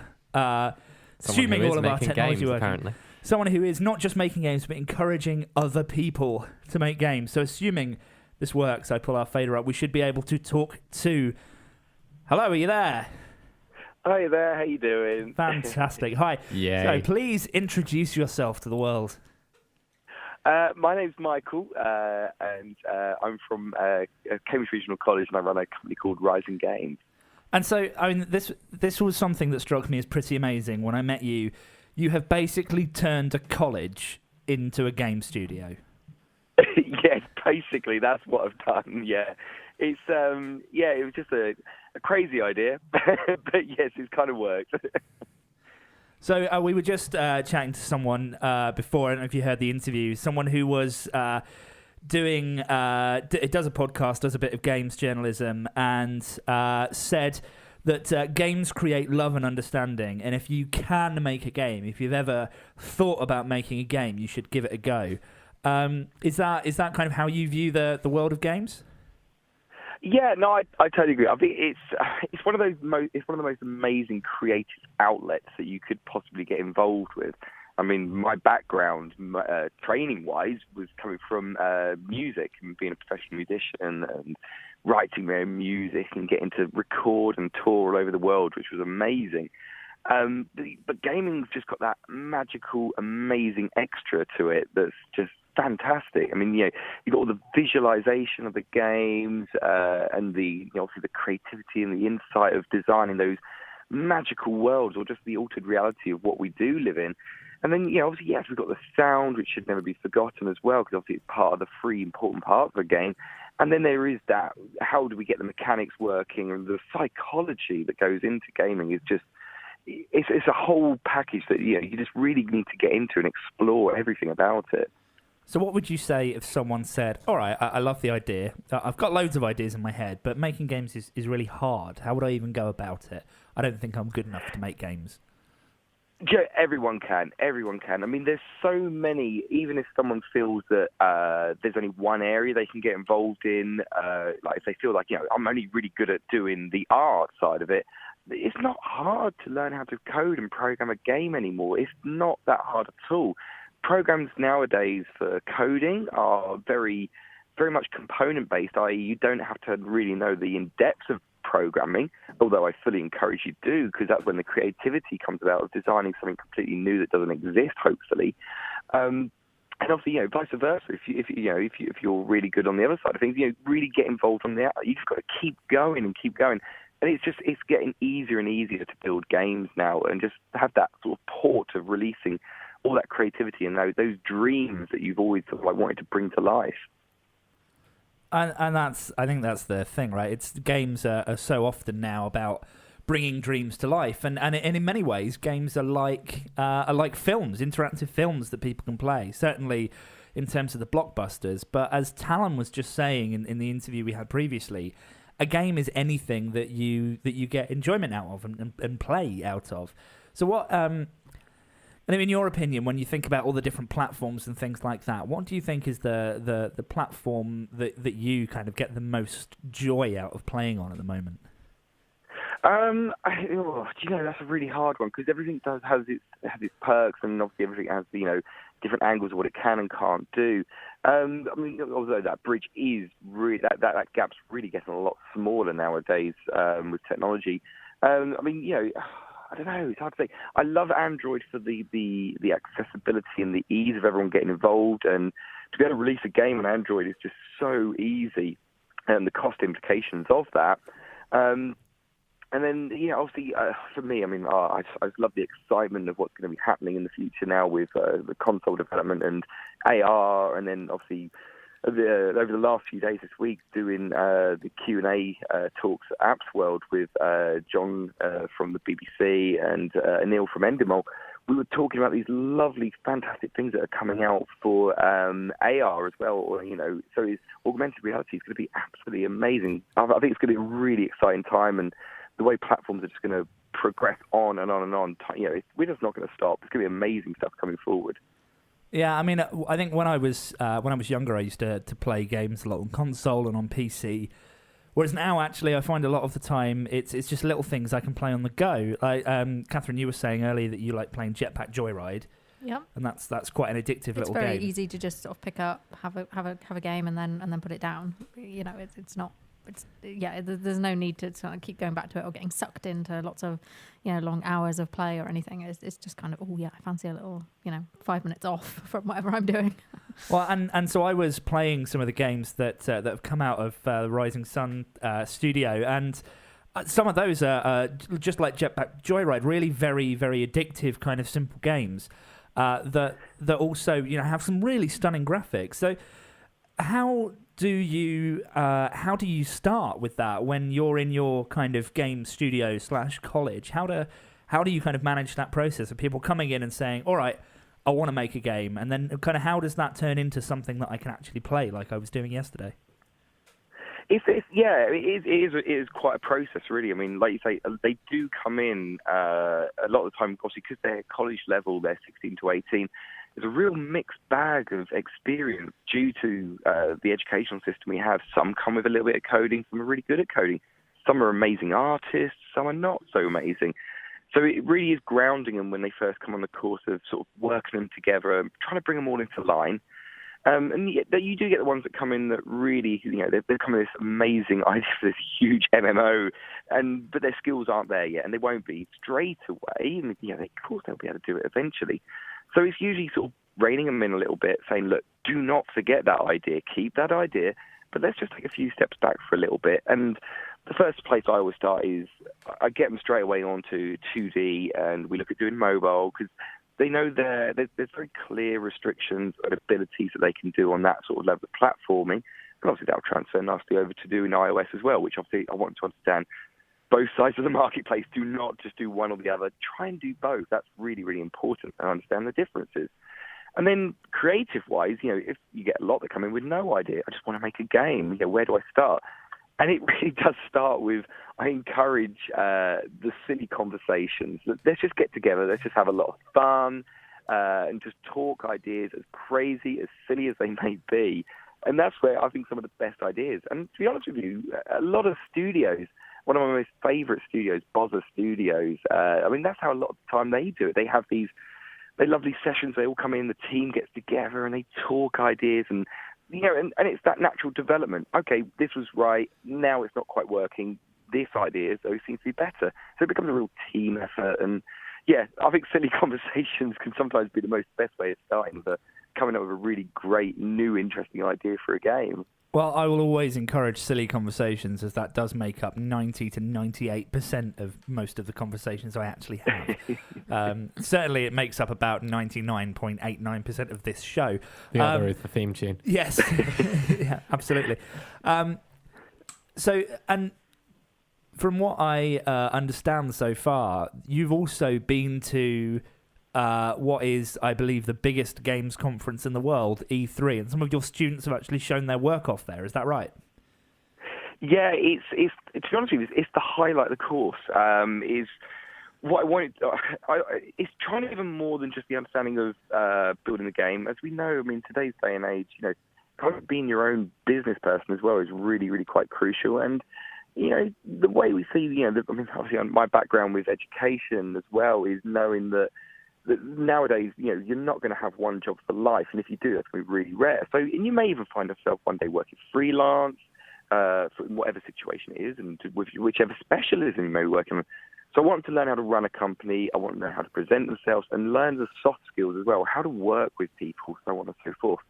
Assuming all of our technology games, working. apparently. Someone who is not just making games, but encouraging other people to make games. So assuming this works, I pull our fader up, we should be able to talk to... Hello, are you there? Hi there, how you doing? Fantastic. Hi. Yay. So please introduce yourself to the world. My name's Michael, and I'm from Cambridge Regional College, and I run a company called Rizing Games. And so, I mean, this was something that struck me as pretty amazing. When I met you, you have basically turned a college into a game studio. Yes, basically, that's what I've done, yeah. It's, it was just a crazy idea, but yes, it's kind of worked. So we were just chatting to someone before, I don't know if you heard the interview, someone who was does a podcast, does a bit of games journalism, and said that games create love and understanding, and if you can make a game, if you've ever thought about making a game, you should give it a go. Is that kind of how you view the world of games? Yeah, no, I totally agree. I think it's one of the most amazing creative outlets that you could possibly get involved with. I mean, my background, training-wise, was coming from music and being a professional musician and writing my own music and getting to record and tour all over the world, which was amazing. But gaming's just got that magical, amazing extra to it that's just fantastic. I mean, you've got all the visualization of the games and obviously the creativity and the insight of designing those magical worlds, or just the altered reality of what we do live in. And then, obviously, yes, we've got the sound, which should never be forgotten as well, because obviously it's part of the free, important part of a game. And then there is that, how do we get the mechanics working, and the psychology that goes into gaming is just, it's a whole package that, you just really need to get into and explore everything about it. So what would you say if someone said, all right, I love the idea, I've got loads of ideas in my head, but making games is really hard. How would I even go about it? I don't think I'm good enough to make games. Yeah, everyone can. I mean, there's so many, even if someone feels that there's only one area they can get involved in, like if they feel like, I'm only really good at doing the art side of it, it's not hard to learn how to code and program a game anymore. It's not that hard at all. Programs nowadays for coding are very, very much component-based, i.e. you don't have to really know the in-depth of programming, although I fully encourage you do, because that's when the creativity comes about of designing something completely new that doesn't exist, hopefully. And obviously, vice versa. If you're really good on the other side of things, really get involved on the outside. You've just got to keep going and keep going. And it's getting easier and easier to build games now, and just have that sort of port of releasing all that creativity and those dreams that you've always sort of like wanted to bring to life. And I think that's the thing, right? Games are so often now about bringing dreams to life, and in many ways, games are like films, interactive films that people can play. Certainly, in terms of the blockbusters. But as Talen was just saying in the interview we had previously, a game is anything that you get enjoyment out of and play out of. So what? And in your opinion, when you think about all the different platforms and things like that, what do you think is the platform that you kind of get the most joy out of playing on at the moment? That's a really hard one, because everything has its perks, and obviously everything has different angles of what it can and can't do. Although that bridge is really that gap's really getting a lot smaller nowadays with technology. I don't know. It's hard to say. I love Android for the accessibility and the ease of everyone getting involved, and to be able to release a game on Android is just so easy, and the cost implications of that. And then, obviously, for me, I just love the excitement of what's going to be happening in the future now with the console development and AR, and then obviously over the last few days this week doing the Q&A talks at Apps World with John from the BBC and Neil from Endemol. We were talking about these lovely, fantastic things that are coming out for AR as well. So augmented reality is going to be absolutely amazing. I think it's going to be a really exciting time, and the way platforms are just going to progress on and on and on. We're just not going to stop. There's going to be amazing stuff coming forward. Yeah, I think when I was younger, I used to play games a lot on console and on PC. Whereas now, actually, I find a lot of the time it's just little things I can play on the go. Like Katharine, you were saying earlier that you like playing Jetpack Joyride. Yep. And that's quite an addictive little game. It's very easy to just sort of pick up, have a game, and then put it down. You know, it's not. There's no need to sort of keep going back to it or getting sucked into lots of, long hours of play or anything. It's just kind of, I fancy a little, 5 minutes off from whatever I'm doing. Well, and so I was playing some of the games that have come out of the Rising Sun studio, and some of those are just like Jetpack Joyride, really very, very addictive kind of simple games that also have some really stunning graphics. So how do you start with that when you're in your kind of game studio / college? How do you kind of manage that process of people coming in and saying, all right, I want to make a game, and then kind of how does that turn into something that I can actually play like I was doing yesterday? It is quite a process, really. I mean, like you say, they do come in a lot of the time, obviously, because they're college level, they're 16 to 18. There's a real mixed bag of experience due to the educational system we have. Some come with a little bit of coding, some are really good at coding. Some are amazing artists, some are not so amazing. So it really is grounding them when they first come on the course of sort of working them together, trying to bring them all into line. And you do get the ones that come in that really, they've come with this amazing idea for this huge MMO, but their skills aren't there yet, and they won't be straight away. And, of course they'll be able to do it eventually. So it's usually sort of reining them in a little bit, saying, look, do not forget that idea, keep that idea, but let's just take a few steps back for a little bit. And the first place I always start is I get them straight away onto 2D, and we look at doing mobile, because they know there's very clear restrictions and abilities that they can do on that sort of level of platforming. And obviously that'll transfer nicely over to doing iOS as well, which obviously I want to understand both sides of the marketplace. Do not just do one or the other. Try and do both. That's really, really important, and understand the differences. And then creative-wise, if you get a lot that come in with no idea, I just want to make a game, where do I start? And it really does start with, I encourage the silly conversations. Let's just get together, let's just have a lot of fun, and just talk ideas as crazy, as silly as they may be. And that's where I think some of the best ideas. And to be honest with you, a lot of studios, one of my most favourite studios, Bozza Studios, that's how a lot of the time they do it. They have these lovely sessions, they all come in, the team gets together and they talk ideas, and and it's that natural development. Okay, this was right, now it's not quite working, this idea, though, seems to be better. So it becomes a real team effort, and I think silly conversations can sometimes be the most best way of starting, for coming up with a really great, new, interesting idea for a game. Well, I will always encourage silly conversations, as that does make up 90 to 98% of most of the conversations I actually have. Certainly, it makes up about 99.89% of this show. The other is the theme tune. Yes, yeah, absolutely. So, and from what I understand so far, you've also been to what is, I believe, the biggest games conference in the world, E3, and some of your students have actually shown their work off there. Is that right? Yeah, it's to be honest with you, it's the highlight of the course. Is what I wanted. It's trying to even more than just the understanding of building the game. As we know, today's day and age, kind of being your own business person as well is really, really quite crucial. And the way we see, obviously my background with education as well is knowing that nowadays, you're not going to have one job for life, and if you do, that's going to be really rare. So, and you may even find yourself one day working freelance, for whatever situation it is, and with whichever specialism you may be working on. So I want to learn how to run a company, I want to know how to present themselves, and learn the soft skills as well, how to work with people, so on and so forth.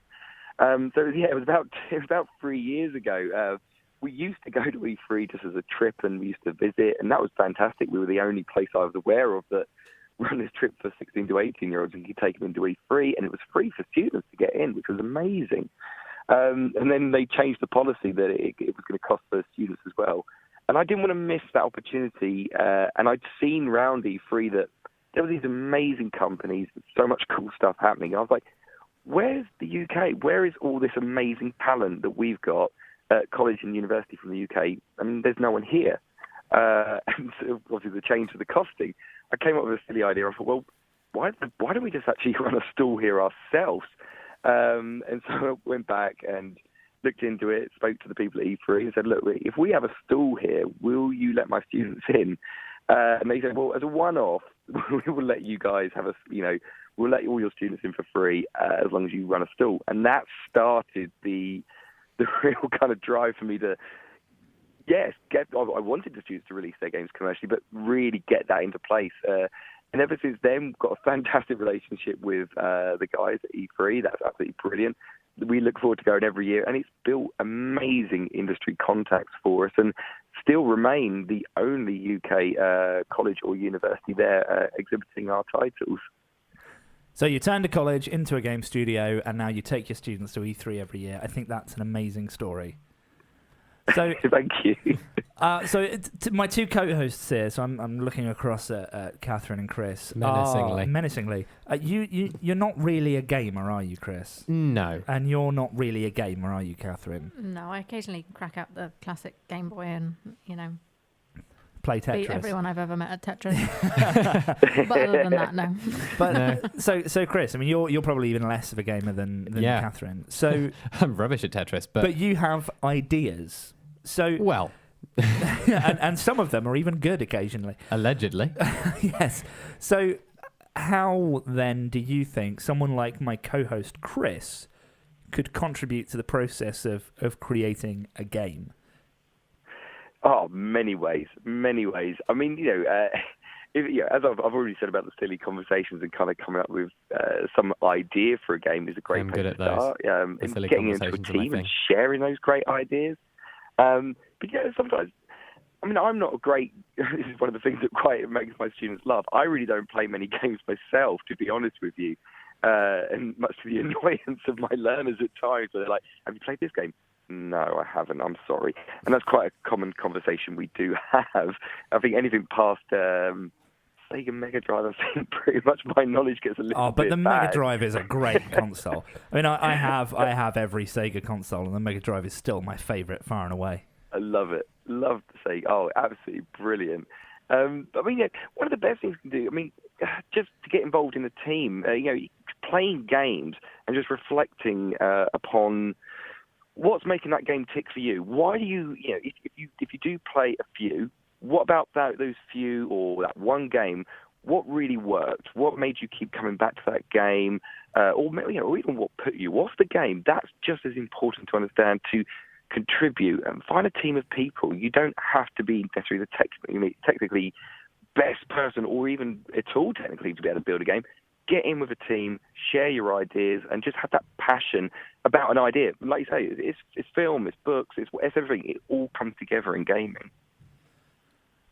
It was about 3 years ago. We used to go to E3 just as a trip, and we used to visit, and that was fantastic. We were the only place I was aware of that run this trip for 16 to 18-year-olds, and you could take them into E3, and it was free for students to get in, which was amazing. And then they changed the policy that it was going to cost for students as well. And I didn't want to miss that opportunity, and I'd seen around E3 that there were these amazing companies with so much cool stuff happening. I was like, where's the UK? Where is all this amazing talent that we've got at college and university from the UK? There's no one here. And so obviously the change to the costing, I came up with a silly idea. I thought, well, why don't we just actually run a stall here ourselves? And so I went back and looked into it, spoke to the people at E3 and said, look, if we have a stall here, will you let my students in? And they said, well, as a one-off, we will let you guys have we'll let all your students in for free as long as you run a stall. And that started the real kind of drive for me to, I wanted the students to release their games commercially, but really get that into place. And ever since then, we've got a fantastic relationship with the guys at E3. That's absolutely brilliant. We look forward to going every year, and it's built amazing industry contacts for us and still remain the only UK college or university there exhibiting our titles. So you turned a college into a game studio, and now you take your students to E3 every year. I think that's an amazing story. So thank you. My two co-hosts here. So I'm looking across at Katharine and Chris. Menacingly. You're not really a gamer, are you, Chris? No. And you're not really a gamer, are you, Katharine? No, I occasionally crack out the classic Game Boy and play Tetris. beat everyone I've ever met at Tetris. But other than that, no. But so Chris, I mean, you're probably even less of a gamer than Katharine. So I'm rubbish at Tetris, but you have ideas. So well, and some of them are even good occasionally. Allegedly. Yes. So how then do you think someone like my co-host Chris could contribute to the process of creating a game? Oh, many ways. I mean, as I've already said about the silly conversations and kind of coming up with some idea for a game is a great place to start. And getting into a team and sharing those great ideas. But sometimes, I mean, I'm not a great. This is one of the things that quite makes my students laugh. I really don't play many games myself, to be honest with you, and much to the annoyance of my learners at times. Where they're like, "Have you played this game?" No, I haven't. I'm sorry. And that's quite a common conversation we do have. I think anything past Sega Mega Drive, I think pretty much my knowledge gets a little bit but the bad. Mega Drive is a great console. I mean, I have every Sega console, and the Mega Drive is still my favourite far and away. I love it. Love the Sega. Oh, absolutely brilliant. I mean, one of the best things you can do, I mean, just to get involved in a team, playing games and just reflecting upon what's making that game tick for you. Why do you, if you do play a few, what about those few or that one game? What really worked? What made you keep coming back to that game? Or even what put you off the game? That's just as important to understand, to contribute and find a team of people. You don't have to be necessarily the technically best person or even at all technically to be able to build a game. Get in with a team, share your ideas, and just have that passion about an idea. Like you say, it's film, it's books, it's everything. It all comes together in gaming.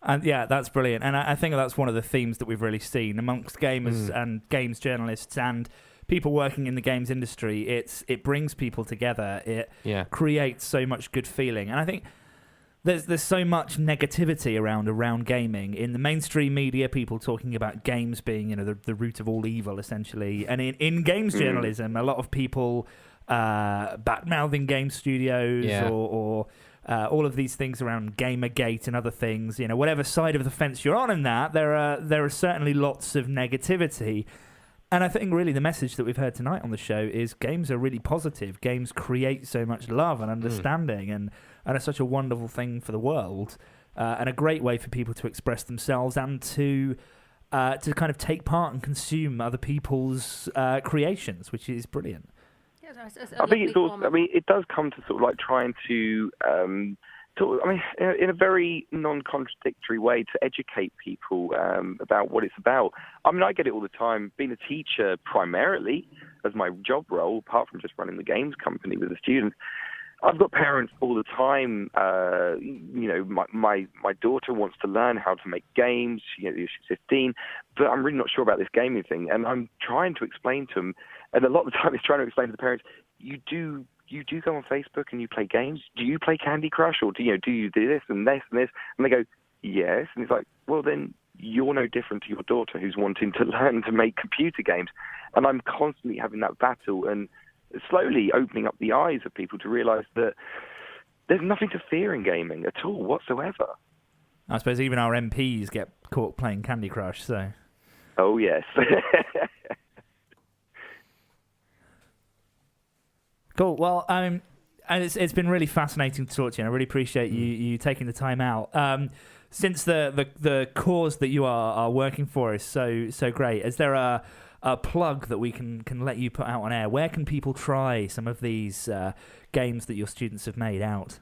And yeah, that's brilliant. And I think that's one of the themes that we've really seen amongst gamers and games journalists and people working in the games industry. It brings people together. It creates so much good feeling. And I think there's so much negativity around gaming in the mainstream media. People talking about games being the root of all evil, essentially. And in games journalism, a lot of people bad-mouthing game studios or all of these things around Gamergate and other things. Whatever side of the fence you're on in that, there are certainly lots of negativity. And I think really the message that we've heard tonight on the show is games are really positive. Games create so much love and understanding and are such a wonderful thing for the world and a great way for people to express themselves and to kind of take part and consume other people's creations, which is brilliant. I think it's also. I mean, it does come to sort of like trying to, in a very non-contradictory way, to educate people about what it's about. I mean, I get it all the time. Being a teacher primarily as my job role, apart from just running the games company with the students, I've got parents all the time. My daughter wants to learn how to make games. She's 15, but I'm really not sure about this gaming thing, and I'm trying to explain to them. And a lot of the time, it's trying to explain to the parents, you do go on Facebook and you play games? Do you play Candy Crush, or do you do this and this and this? And they go, yes. And it's like, well, then you're no different to your daughter who's wanting to learn to make computer games. And I'm constantly having that battle and slowly opening up the eyes of people to realise that there's nothing to fear in gaming at all whatsoever. I suppose even our MPs get caught playing Candy Crush, so... Oh, yes. Cool. Well, And it's been really fascinating to talk to you, and I really appreciate you taking the time out. Since the cause that you are working for is so great, is there a plug that we can let you put out on air? Where can people try some of these games that your students have made out?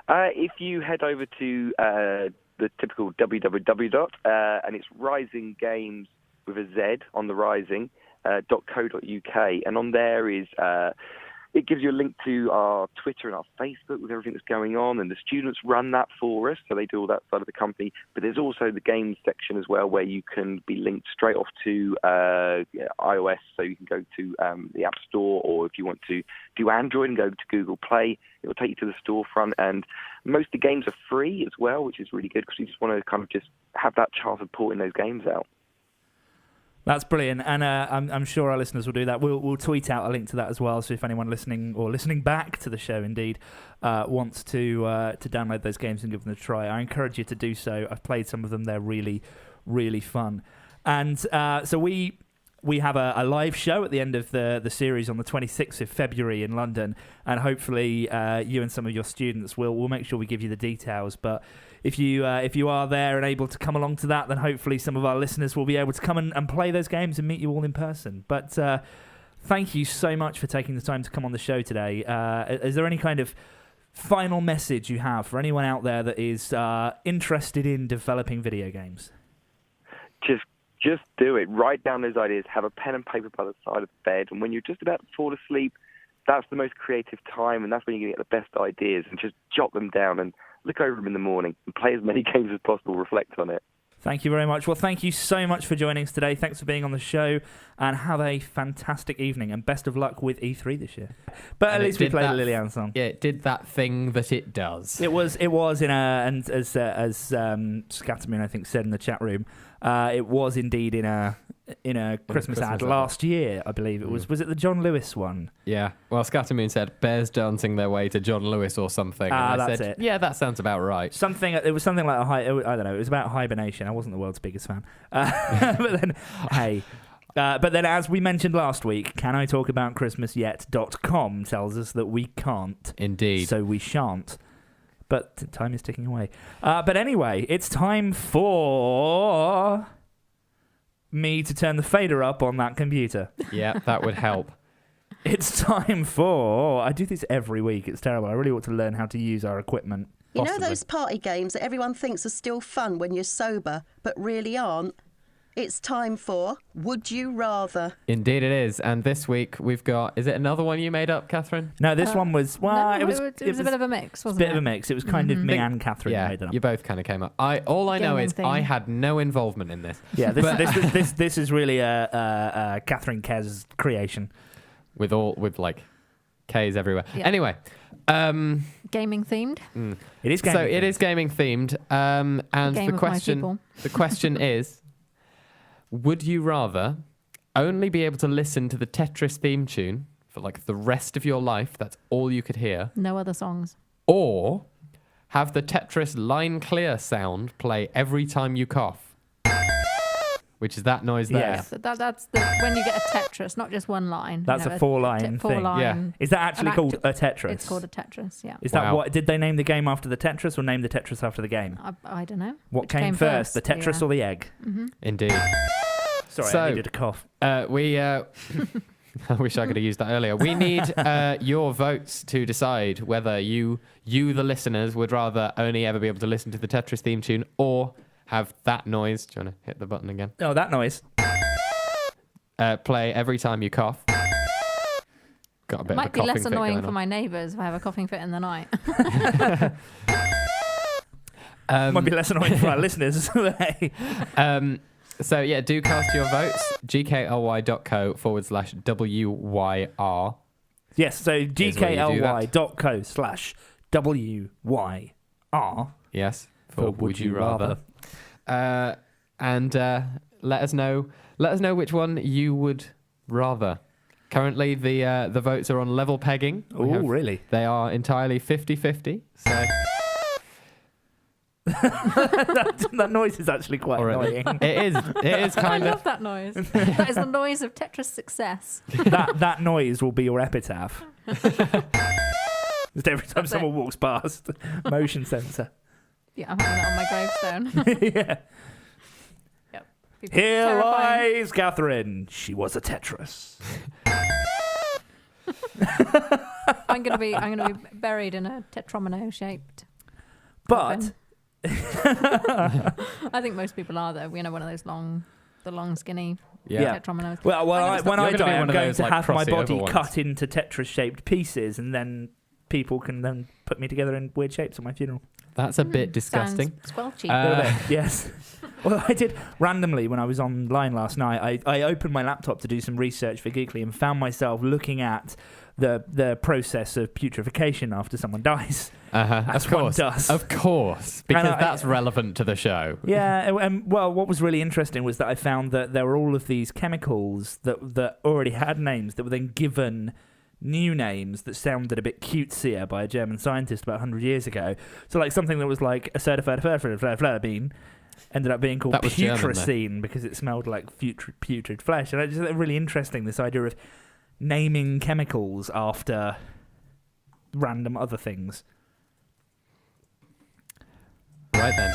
If you head over to the typical www. And it's Rizing Games with a Z on the Rizing .co.uk, and on there is it gives you a link to our Twitter and our Facebook with everything that's going on, and the students run that for us, so they do all that side of the company. But there's also the games section as well, where you can be linked straight off to iOS, so you can go to the App Store, or if you want to do Android and go to Google Play, it will take you to the storefront. And most of the games are free as well, which is really good, because you just want to kind of just have that chance of porting those games out. That's brilliant, and I'm sure our listeners will do that. We'll tweet out a link to that as well, so if anyone listening or listening back to the show, indeed, wants to download those games and give them a try, I encourage you to do so. I've played some of them; they're really, really fun. And so we have a live show at the end of the series on the 26th of February in London, and hopefully you and some of your students we'll make sure we give you the details. But if you are there and able to come along to that, then hopefully some of our listeners will be able to come and play those games and meet you all in person. But thank you so much for taking the time to come on the show today. Is there any kind of final message you have for anyone out there that is interested in developing video games? Just do it. Write down those ideas. Have a pen and paper by the side of the bed. And when you're just about to fall asleep, that's the most creative time, and that's when you're going to get the best ideas. And just jot them down and look over them in the morning and play as many games as possible. Reflect on it. Thank you very much. Well, thank you so much for joining us today. Thanks for being on the show, and have a fantastic evening, and best of luck with E3 this year. But at least we played a Liliana song. Yeah, it did that thing that it does. It was in a, and as Scatterman I think said in the chat room, it was indeed in a Christmas ad last year, I believe it was. Was it the John Lewis one? Yeah. Well, Scattermoon said bears dancing their way to John Lewis or something. And I said, yeah, that sounds about right. It was something like I don't know. It was about hibernation. I wasn't the world's biggest fan. But then, hey. But then, as we mentioned last week, canitalkabouttchristmasyet.com tells us that we can't. Indeed. So we shan't. But time is ticking away. But anyway, it's time for me to turn the fader up on that computer. Yeah, that would help. It's time for... I do this every week. It's terrible. I really ought to learn how to use our equipment. You know those party games that everyone thinks are still fun when you're sober, but really aren't? It's time for Would You Rather. Indeed it is. And this week we've got... Is it another one you made up, Katharine? No, this one was... Well, no, it was a bit of a mix, wasn't it? A bit of a mix. It was kind of me and Katharine who made it up. You both kind of came up. All I know is I had no involvement in this. Yeah, this is really a Katharine Kez creation. With like K's everywhere. Yeah. Anyway... gaming themed. It is gaming themed. It is gaming themed. And the question is... Would you rather only be able to listen to the Tetris theme tune for like the rest of your life? That's all you could hear. No other songs. Or have the Tetris line clear sound play every time you cough? Which is that noise there. Yeah, that's when you get a Tetris, not just one line. That's a four-line thing. Yeah. Is that actually called a Tetris? It's called a Tetris, yeah. Is that what? Did they name the game after the Tetris or name the Tetris after the game? I don't know. What came first, the Tetris or the egg? Mm-hmm. Indeed. Sorry, I needed a cough. I wish I could have used that earlier. We need your votes to decide whether you, the listeners, would rather only ever be able to listen to the Tetris theme tune or have that noise. Do you want to hit the button again? Oh, that noise. Play every time you cough. Got a bit it might of a be less annoying for on. my neighbours if I have a coughing fit in the night. Might be less annoying for our listeners. So, yeah, do cast your votes. gkly.co/WYR. Yes, so gkly.co/WYR. Yes, for Would You Rather. And let us know which one you would rather. Currently, the votes are on level pegging. Oh, really? They are entirely 50-50. So... that noise is actually quite annoying. It is kind of... I love that noise. That is the noise of Tetris success. that noise will be your epitaph. Just every time someone walks past, motion sensor. Yeah, I'm having that on my gravestone. Yeah. Yep. Here Terrifying. lies Katharine. She was a Tetris. I'm gonna be buried in a tetromino shaped. But I think most people are though. One of those long skinny tetrominos. Well, when I die, I'm going to like, have my crossy body over ones. cut into Tetris-shaped pieces, and then people can then put me together in weird shapes at my funeral. That's a bit disgusting. Sounds squelchy. A little bit, yes. Well, I did randomly when I was online last night. I opened my laptop to do some research for Geekly and found myself looking at the process of putrefaction after someone dies. As Of course, one does. of course, because that's relevant to the show. Yeah, well, what was really interesting was that I found that there were all of these chemicals that already had names that were then given new names that sounded a bit cutesier by a German scientist about 100 years ago. So, like something that was like a certified bean ended up being called That was German, putrescine because it smelled like putrid flesh. And I just really interesting, this idea of naming chemicals after random other things. Right then.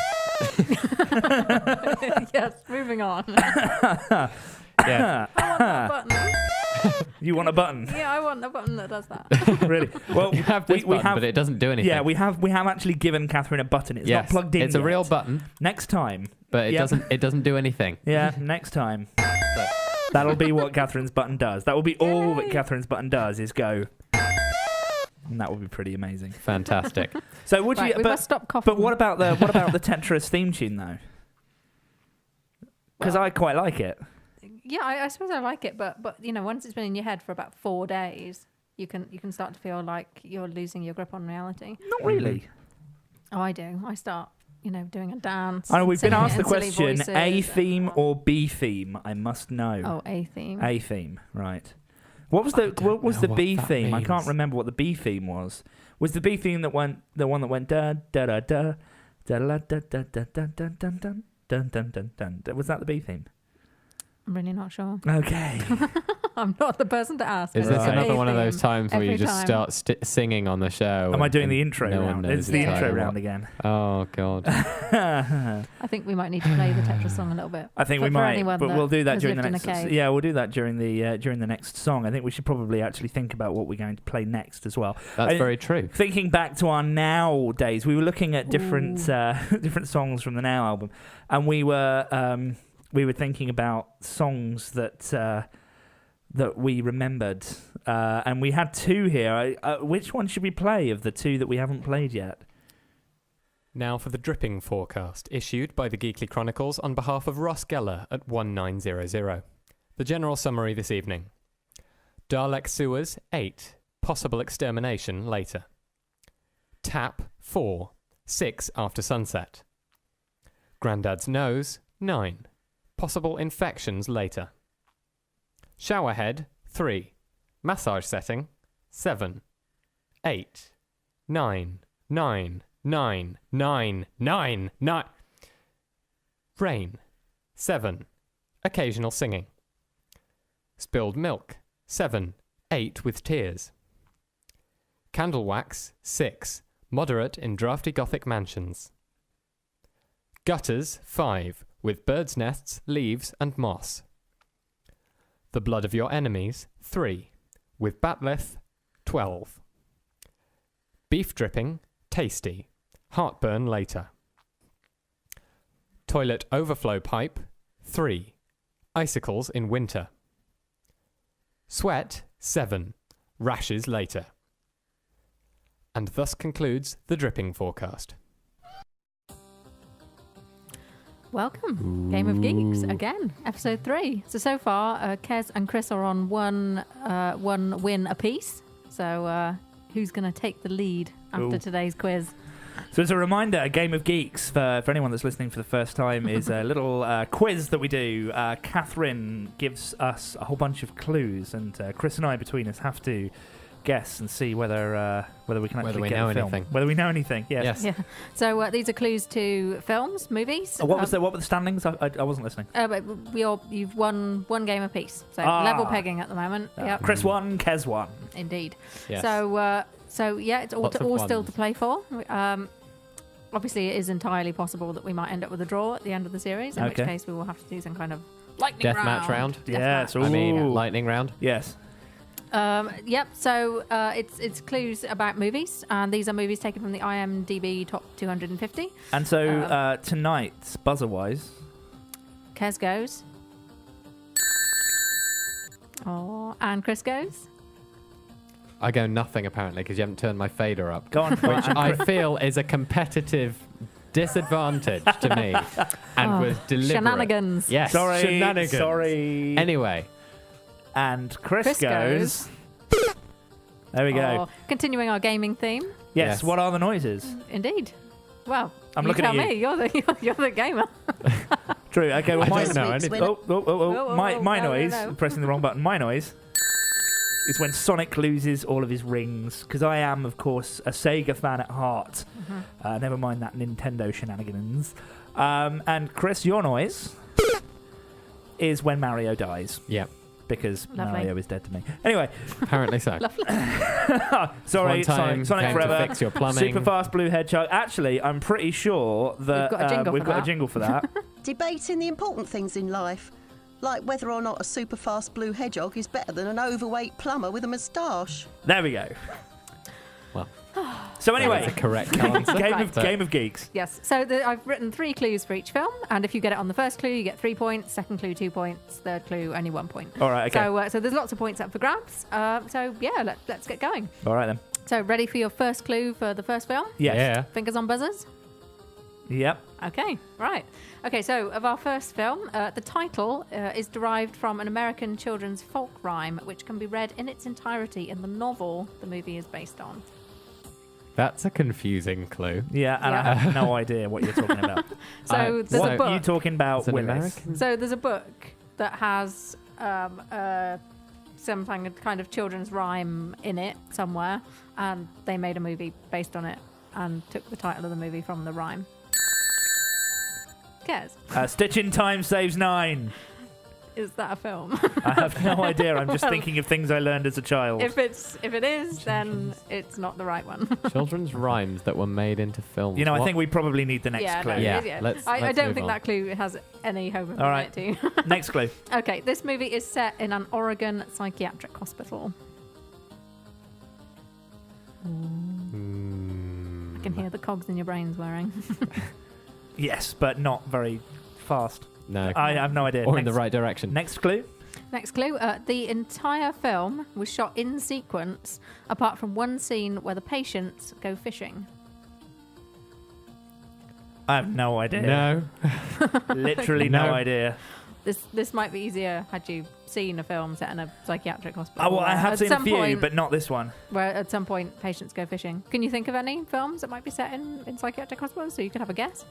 Yes, moving on. Yeah. I want that button. You want a button? Yeah, I want a button that does that. Really? Well, You have this button, but it doesn't do anything. Yeah, we have actually given Katharine a button. It's not plugged in. It's a yet. real button, Next time. but it doesn't do anything. Yeah, next time. That'll be what Katharine's button does. That will be all that Katharine's button does is go. And that would be pretty amazing. Fantastic. So would Right, you? we must stop coughing. But what about the Tetris theme tune though? Because I quite like it. Yeah, I suppose I like it, but once it's been in your head for about 4 days, you can start to feel like you're losing your grip on reality. Not really. Oh, I do. I start, doing a dance. I know we've been singing asked it the in silly question: voices A and- theme or B theme? I must know. Oh, A theme. A theme, right? What was the know B what that theme? I can't means. remember what the B theme was. Was the B theme the one that went da da da da da da da da da da da dun dun dun dun dun dun? Was that the B theme? I'm really not sure. Okay. I'm not the person to ask. Is It's this an another A one of those theme times where you every just time. start singing on the show? Am I doing and the intro no one round? knows It's the exactly intro what- round again. Oh god. I think we might need to play the Tetris song a little bit. I think we for might, anyone but we'll do that has during the lived in a next. cave. Yeah, we'll do that during the next song. I think we should probably actually think about what we're going to play next as well. That's very true. Thinking back to our Now days, we were looking at different different songs from the Now album, and we were thinking about songs that we remembered, and we had two here. Which one should we play of the two that we haven't played yet? Now for the dripping forecast, issued by the Geekly Chronicles on behalf of Ross Geller at 1900. The general summary this evening. Dalek sewers, 8. Possible extermination later. Tap, 4. 6 after sunset. Grandad's nose, 9. Possible infections later. Showerhead, 3. Massage setting, 7. 8. 9. 9. 9. 9. 9. 9. Rain, 7. Occasional singing. Spilled milk, 7. 8 with tears. Candle wax, 6. Moderate in drafty Gothic mansions. Gutters, 5. With birds' nests, leaves, and moss. The blood of your enemies, 3. With batleth, 12. Beef dripping, tasty. Heartburn later. Toilet overflow pipe, 3. Icicles in winter. Sweat, 7. Rashes later. And thus concludes the dripping forecast. Welcome, Game of Geeks again, episode 3. So far, Kez and Chris are on one win apiece. So who's going to take the lead after today's quiz? So as a reminder, a Game of Geeks, for anyone that's listening for the first time, is a little quiz that we do. Katharine gives us a whole bunch of clues, and Chris and I, between us, have to guess and see whether we can actually get a film. Anything. Whether we know anything, yes. Yeah. So these are clues to films, movies. What were the standings? I wasn't listening. But you've won one game apiece. So level pegging at the moment. Yep. Chris won, Kez won. Indeed. Yes. So yeah, it's all, Lots of still ones. to play for. Obviously, it is entirely possible that we might end up with a draw at the end of the series, in which Okay. case we will have to do some kind of lightning Deathmatch round. Yes. Deathmatch. I mean, Ooh. lightning round. Yes. Yep. So it's clues about movies, and these are movies taken from the IMDb top 250. And so tonight, buzzer-wise, Kez goes. Oh, and Chris goes. I go nothing apparently because you haven't turned my fader up. go on. Which I feel is a competitive disadvantage to me, and was deliberate. Shenanigans. Yes, Sorry. shenanigans. Sorry. Anyway, And Chris Chris goes. There we go. Oh, continuing our gaming theme. Yes. Yes. What are the noises? Indeed. Well, I'm you looking tell at me. You're the gamer. True. Okay. Well, I my don't know This anything. week's Whoa, my whoa, noise. no, no. Pressing the wrong button. My noise is when Sonic loses all of his rings, because I am, of course, a Sega fan at heart. Never mind that Nintendo shenanigans. And Chris, your noise is when Mario dies, yeah, because Lovely. Mario is dead to me. Anyway, apparently so. sorry, One time Sonic came to Forever. fix your plumbing. Super fast blue hedgehog. Actually, I'm pretty sure that We've got a jingle for that. a jingle for that. Debating the important things in life, like whether or not a super fast blue hedgehog is better than an overweight plumber with a moustache. There we go. Well, So that's anyway, a correct answer. Game of Geeks. Yes. So I've written 3 clues for each film, and if you get it on the first clue, you get 3 points. Second clue, 2 points. Third clue, only 1 point. All right. Okay. So there's lots of points up for grabs. So yeah, let's get going. All right then. So ready for your first clue for the first film? Yes. Yeah. Fingers on buzzers. Yep. Okay, right. Okay, so of our first film, the title is derived from an American children's folk rhyme, which can be read in its entirety in the novel the movie is based on. That's a confusing clue. Yeah, and I Yeah. have no idea what you're talking about. So there's What a are you book. talking about, It's an Willis? American. So there's a book that has some kind of children's rhyme in it somewhere, and they made a movie based on it and took the title of the movie from the rhyme. Cares? Stitch in Time Saves 9. Is that a film? I have no idea. I'm just Well, thinking of things I learned as a child. if it is, then it's not the right one. Children's rhymes that were made into films. You know, I What? think we probably need the next yeah, clue. no, it Yeah, is, yeah. let's I don't move think on. that clue has any hope of All giving right. it to you. Next clue. Okay, this movie is set in an Oregon psychiatric hospital. Hmm. I can hear the cogs in your brains whirring. Yes, but not very fast. No. I have no idea. or in the Next- right direction. Next clue. Next clue. The entire film was shot in sequence, apart from one scene where the patients go fishing. I have no idea. No. Literally no No. idea. This might be easier had you seen a film set in a psychiatric hospital. Oh, well, I where have at seen a some few, point- but not this one. where at some point patients go fishing. Can you think of any films that might be set in psychiatric hospitals so you could have a guess?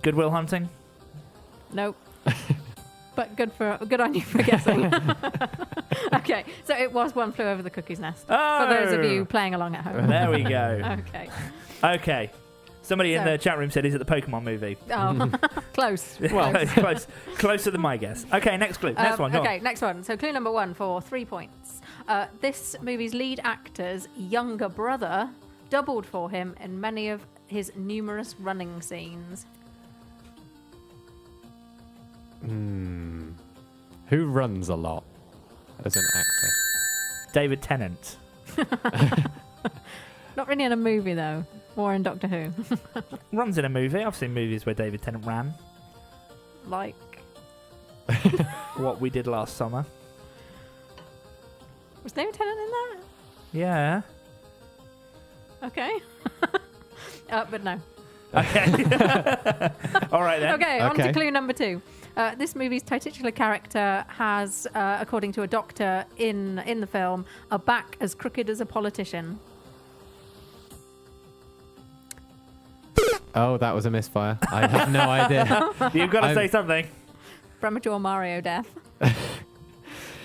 Good Will Hunting. Nope. But good on you for guessing. Okay, so it was One Flew Over the Cuckoo's Nest. Oh, For those of you playing along at home. There we go. Okay. Okay. Somebody in So- the chat room said, "Is it the Pokemon movie?" Oh, close. Well, closer than my guess. Okay, next clue. Next one. Go Okay, on. next one. So clue number 1 for 3 points. This movie's lead actor's younger brother doubled for him in many of his numerous running scenes. Who runs a lot as an actor? David Tennant. Not really in a movie though, more in Doctor Who. Runs in a movie. I've seen movies where David Tennant ran. Like, What We Did Last Summer. was David Tennant in that? Yeah. Okay. But no. Okay. All right then. Okay, on to Okay. clue number 2. This movie's titular character has, according to a doctor in the film, a back as crooked as a politician. Oh, that was a misfire. I have no idea. You've got to I'm- say something. Premature Mario death.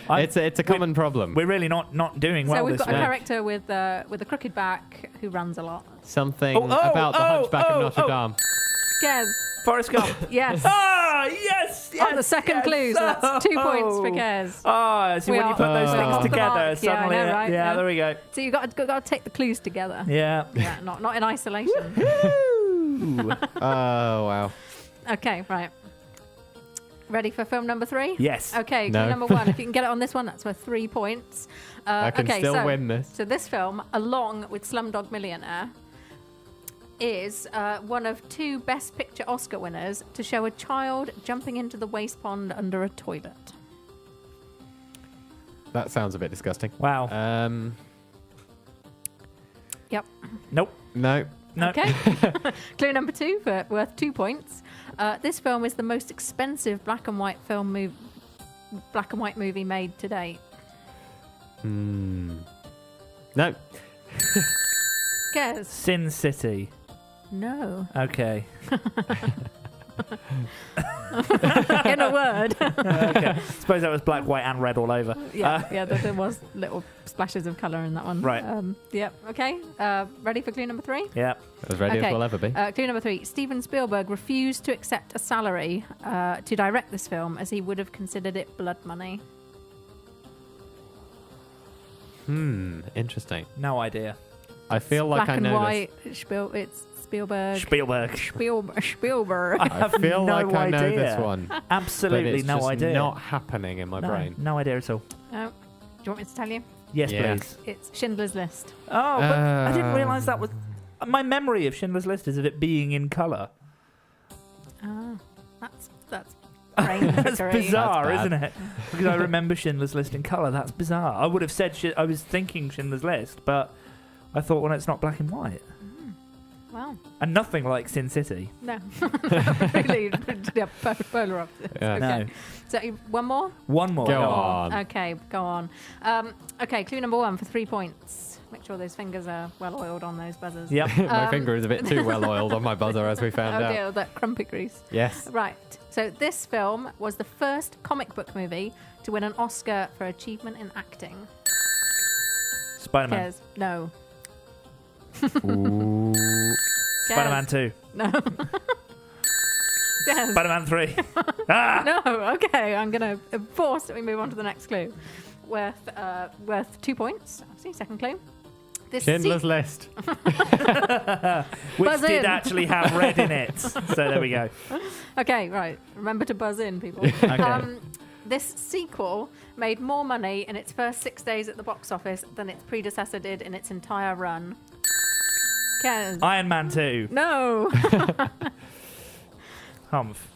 It's a common problem. We're really not doing well So we've this got a week. character with a crooked back who runs a lot. Something Oh, oh, about the oh, Hunchback oh, of Notre oh. Dame. Gez. Forrest Gump. Yes. Ah, yes, yes. the second clue, so that's 2 points for Kez. Oh, so when you put those things together, suddenly, yeah, I know, right? yeah, there we go. So you've got to take the clues together. Yeah. Yeah, not in isolation. Oh, wow. Okay, right. Ready for film number 3? Yes. Okay, No. clue number 1. If you can get it on this one, that's worth 3 points. I can still win this. So this film, along with Slumdog Millionaire, is one of 2 Best Picture Oscar winners to show a child jumping into the waste pond under a toilet. That sounds a bit disgusting. Wow. Yep. Nope. No. Okay. Clue number 2 for worth 2 points. This film is the most expensive black and white movie made to date. No. Guess. Sin City. No. Okay. In a word. Okay. Suppose that was black, white, and red all over. Yeah, there was little splashes of colour in that one. Right. Yep. Okay. Ready for clue number 3? Yeah. As ready as we'll ever be. Clue number 3. Steven Spielberg refused to accept a salary to direct this film as he would have considered it blood money. Interesting. No idea. I feel like I know black and white. It's Spielberg. Spielberg. I feel no like I know idea. this one. Absolutely but it's no just idea. not happening in my brain. No idea at all. Do you want me to tell you? Yes, Yeah. please. It's Schindler's List. Oh, but I didn't realise that was... My memory of Schindler's List is of it being in colour. That's brain That's trickery. bizarre, That's isn't it? Because I remember Schindler's List in colour. That's bizarre. I would have said... I was thinking Schindler's List, but I thought, well, it's not black and white. Wow. And nothing like Sin City. No. Really, polar opposites. Yeah. Okay. No. So one more? One more. Go on. Okay, go on. Okay, clue number 1 for 3 points. Make sure those fingers are well oiled on those buzzers. Yep. My finger is a bit too well oiled on my buzzer, as we found Oh out. dear, that crumpet grease. Yes. Right. So this film was the first comic book movie to win an Oscar for achievement in acting. Spider-Man. Cares? No. Ooh. Spider-Man 2. No. Cares? Spider-Man 3. No. Okay, I'm going to force that we move on to the next clue. Worth 2 points. See, second clue. This Schindler's List. Which Buzz did in. actually have red in it. So there we go. Okay, right. Remember to buzz in, people. Okay. This sequel made more money in its first 6 days at the box office than its predecessor did in its entire run. Kez. Iron Man 2. No. Humph.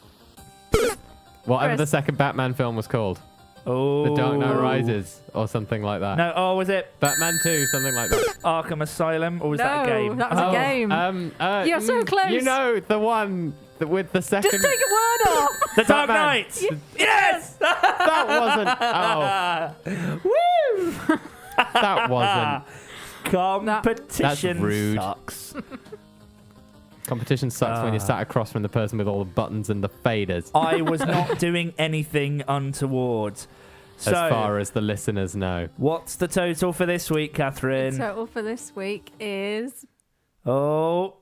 Whatever Chris. the second Batman film was called. Oh. The Dark Knight Rises, or something like that. No, oh, was it Batman 2, something like that. Arkham Asylum, or was No, that a game? that was a game. You're so close. You know, the one with the second... Just take a word off. The Dark Batman. Knight! Yes! That wasn't... Oh. Woo! That wasn't... Competition That's rude. sucks. Competition sucks when you're sat across from the person with all the buttons and the faders. I was not doing anything untoward. So, As far as the listeners know. what's the total for this week, Katharine? Total for this week is... Oh.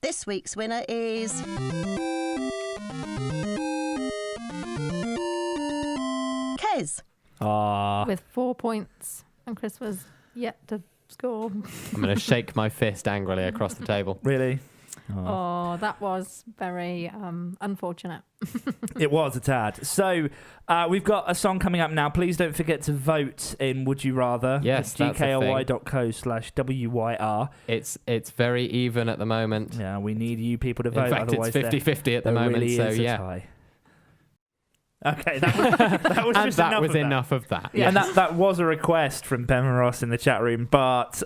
This week's winner is... Kez. with 4 points. And Chris was yet to score. I'm going to shake my fist angrily across the table. Really? Oh, that was very unfortunate. It was a tad. So we've got a song coming up now. Please don't forget to vote in Would You Rather. Yes, It's that's a thing. gkly.co/WYR. It's very even at the moment. Yeah, we need you people to vote. In fact, it's otherwise 50-50 at the there moment, really so is a yeah. tie. Okay, that was And just that enough was of that. enough of that. Yeah. And that was a request from Ben Ross in the chat room, but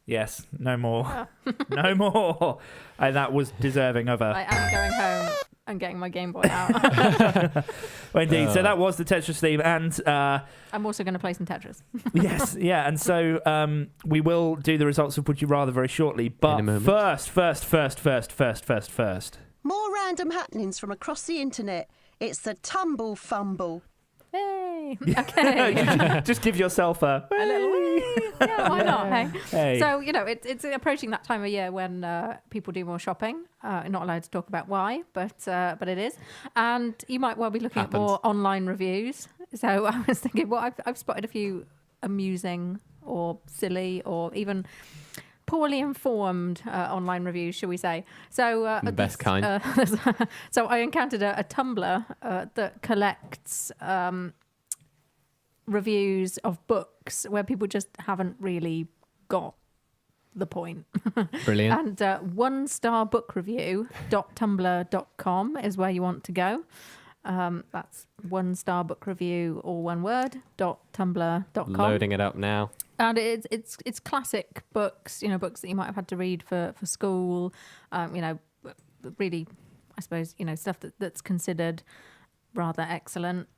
yes, no more. No more. And that was deserving of I a... am going home and getting my Game Boy out. Well, indeed. So that was the Tetris theme, and I'm also going to play some Tetris. yes, yeah, and so we will do the results of Would You Rather very shortly, but In a moment. first. More random happenings from across the internet. It's the Tumbl Fumbl. Hey! Okay. Just give yourself a... A little Yeah, why not? Hey. Hey. So it's approaching that time of year when people do more shopping. Not allowed to talk about why, but it is, and you might well be looking at more online reviews. So I was thinking, well, I've spotted a few amusing or silly or even poorly informed online reviews, shall we say. So the best kind. So I encountered a Tumblr that collects reviews of books where people just haven't really got the point. Brilliant. And onestarbookrareview.tumblr.com is where you want to go. That's one star book review, all one word, .tumblr.com. Loading it up now. And it's classic books, books that you might have had to read for school, really, I suppose, stuff that's considered rather excellent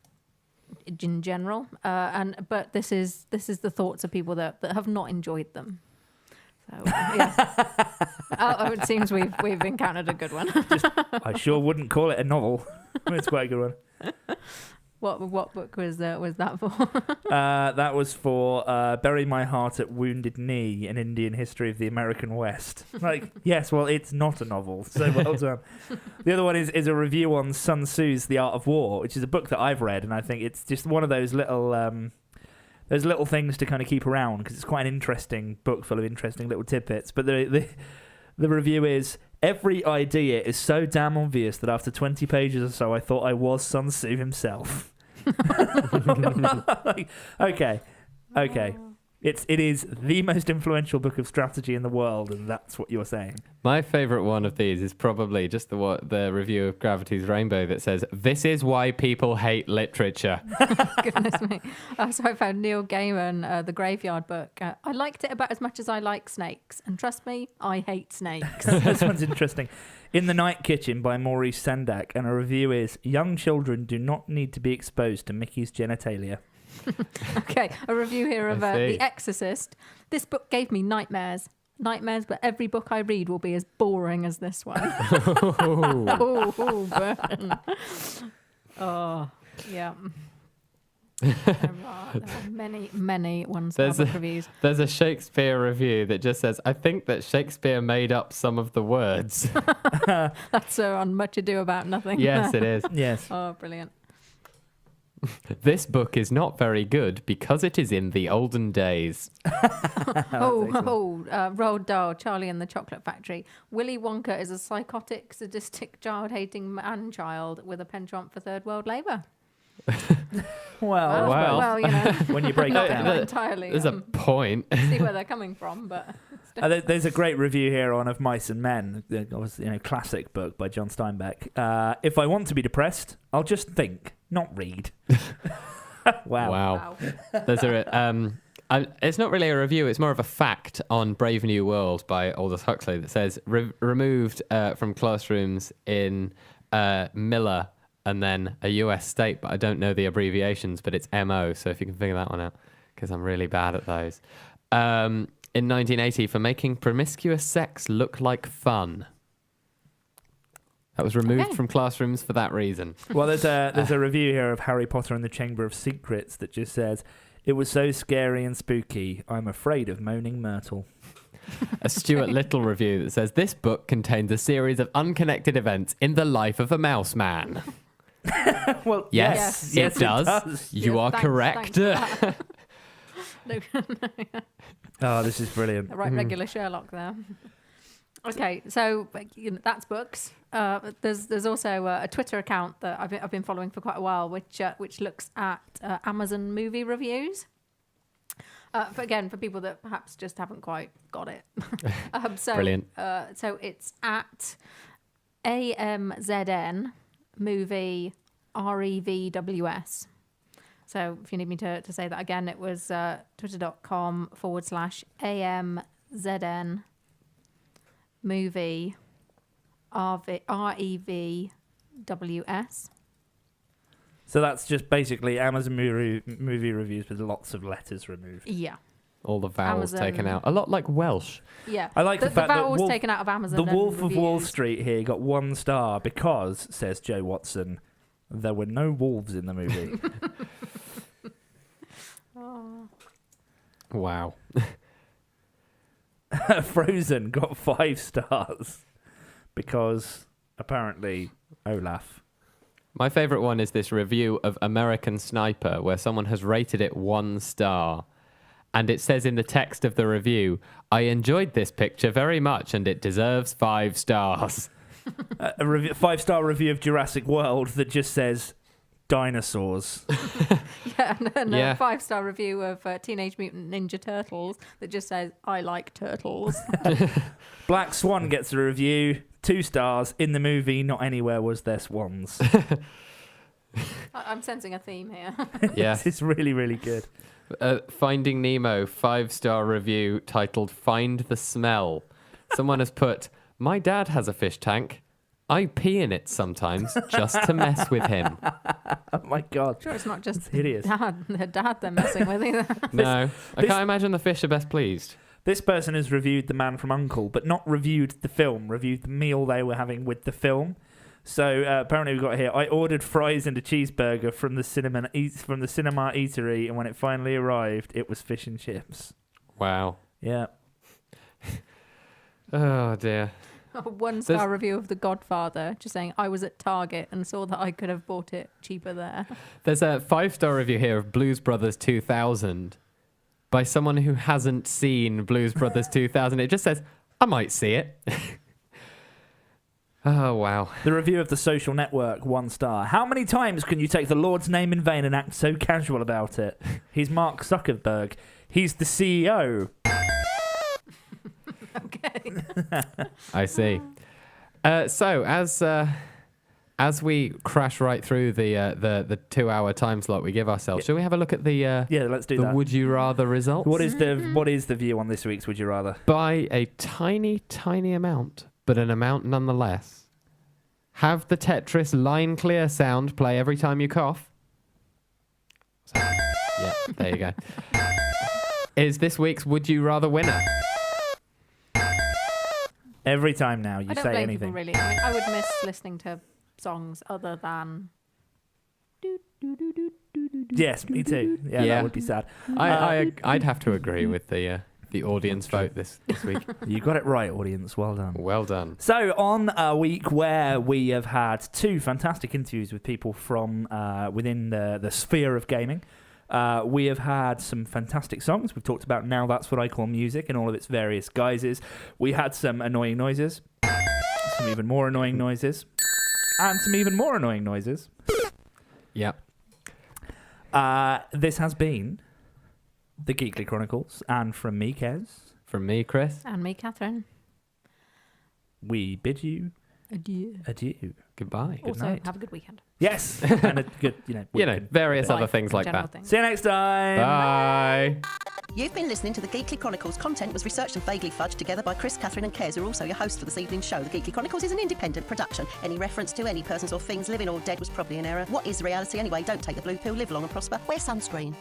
in general. But this is the thoughts of people that have not enjoyed them. So it seems we've encountered a good one. I sure wouldn't call it a novel. It's quite a good one. What book was that for? That was for Bury My Heart at Wounded Knee, an Indian history of the American West. Yes, well, it's not a novel, so well done. The other one is a review on Sun Tzu's The Art of War, which is a book that I've read, and I think it's just one of those little things to kind of keep around, because it's quite an interesting book full of interesting little tidbits. But the review is, every idea is so damn obvious that after 20 pages or so, I thought I was Sun Tzu himself. Okay. It is the most influential book of strategy in the world, and that's what you're saying. My favourite one of these is probably just the review of Gravity's Rainbow that says, "This is why people hate literature." Goodness me. So I found Neil Gaiman, The Graveyard Book. I liked it about as much as I like snakes, and trust me, I hate snakes. This one's interesting. In the Night Kitchen by Maurice Sendak, and a review is, "Young children do not need to be exposed to Mickey's genitalia." Okay, a review here of The Exorcist. This book gave me nightmares, but every book I read will be as boring as this one. Burn. Oh, yeah. There are many one-star book reviews. There's a Shakespeare review that just says, "I think that Shakespeare made up some of the words." That's on Much Ado About Nothing. Yes, it is. Yes. Oh, brilliant. This book is not very good because it is in the olden days. Roald Dahl, Charlie and the Chocolate Factory. Willy Wonka is a psychotic, sadistic, child-hating man-child with a penchant for third world labour. Well, when you break it down, not entirely. There's a point. See where they're coming from, but there's a great review here on Of Mice and Men, classic book by John Steinbeck. If I want to be depressed, I'll just think, not read. Wow. There's it's not really a review, it's more of a fact on Brave New World by Aldous Huxley that says, removed from classrooms in Miller and then a US state, but I don't know the abbreviations, but it's MO, so if you can figure that one out, because I'm really bad at those. In 1980, for making promiscuous sex look like fun. That was removed from classrooms for that reason. Well, there's a review here of Harry Potter and the Chamber of Secrets that just says, "It was so scary and spooky, I'm afraid of Moaning Myrtle." A Stuart Little review that says, "This book contains a series of unconnected events in the life of a mouse man." Well, yes, it does. You are correct. Oh, this is brilliant. The right regular Sherlock there. Okay, so that's books. There's also a Twitter account that I've been following for quite a while, which looks at Amazon movie reviews. For people that perhaps just haven't quite got it. Brilliant. So it's at AMZN movie REVWS. So if you need me to say that again, it was twitter.com/AMZN movie REVWS. So that's just basically Amazon movie reviews with lots of letters removed. Yeah. All the vowels taken out. A lot like Welsh. Yeah. I like the fact that vowels taken out of Amazon. The Wolf of Wall Street here got 1 star because, says Joe Watson, there were no wolves in the movie. Wow. Frozen got 5 stars because apparently Olaf. My favourite one is this review of American Sniper where someone has rated it 1 star. And it says in the text of the review, I enjoyed this picture very much and it deserves 5 stars. A 5-star review of Jurassic World that just says dinosaurs. And a Yeah. 5-star review of Teenage Mutant Ninja Turtles that just says, I like turtles. Black Swan gets a review, 2 stars. In the movie, not anywhere was there swans. I'm sensing a theme here. Yes. It's really, really good. Finding Nemo 5-star review titled Find the Smell. Someone has put, my dad has a fish tank. I pee in it sometimes just to mess with him. Oh my God. Sure, it's not just hideous. the dad they're messing with either. No, I can't imagine the fish are best pleased. This person has reviewed The Man from U.N.C.L.E., but not reviewed the film, reviewed the meal they were having with the film. So apparently we've got here, I ordered fries and a cheeseburger from the cinema eatery, and when it finally arrived, it was fish and chips. Wow. Yeah. Oh, dear. A 1-star review of The Godfather, just saying, I was at Target and saw that I could have bought it cheaper there. There's a 5-star review here of Blues Brothers 2000 by someone who hasn't seen Blues Brothers 2000. It just says, I might see it. Oh, wow. The review of The Social Network, 1 star. How many times can you take the Lord's name in vain and act so casual about it? He's Mark Zuckerberg. He's the CEO. Okay. I see. So as we crash right through the 2-hour time slot we give ourselves, shall we have a look at the let's do the that. Would You Rather results? What is the view on this week's Would You Rather? By a tiny, tiny amount, but an amount nonetheless. Have the Tetris line clear sound play every time you cough. Yeah, there you go. Is this week's Would You Rather winner? Every time now you I don't say blame anything. people, really. I mean, I would miss listening to songs other than... Yes, me too. Yeah, Yeah. that would be sad. I'd have to agree with the audience vote this week. You got it right, audience. Well done. Well done. So, on a week where we have had 2 fantastic interviews with people from within the sphere of gaming, we have had some fantastic songs. We've talked about Now That's What I Call Music in all of its various guises. We had some annoying noises, some even more annoying noises, and some even more annoying noises. Yep. This has been the Geekly Chronicles, and from me, Kez, From me, Chris. And me, Katharine. we bid you Adieu. adieu. Goodbye. Also, night. have a good weekend. Yes, and a good, Various Life other things in like general that. things. See you next time. Bye. You've been listening to the Geekly Chronicles. Content was researched and vaguely fudged together by Chris, Katharine and Kez, who are also your hosts for this evening's show. The Geekly Chronicles is an independent production. Any reference to any persons or things, living or dead, was probably an error. What is reality anyway? Don't take the blue pill, live long and prosper. Wear sunscreen.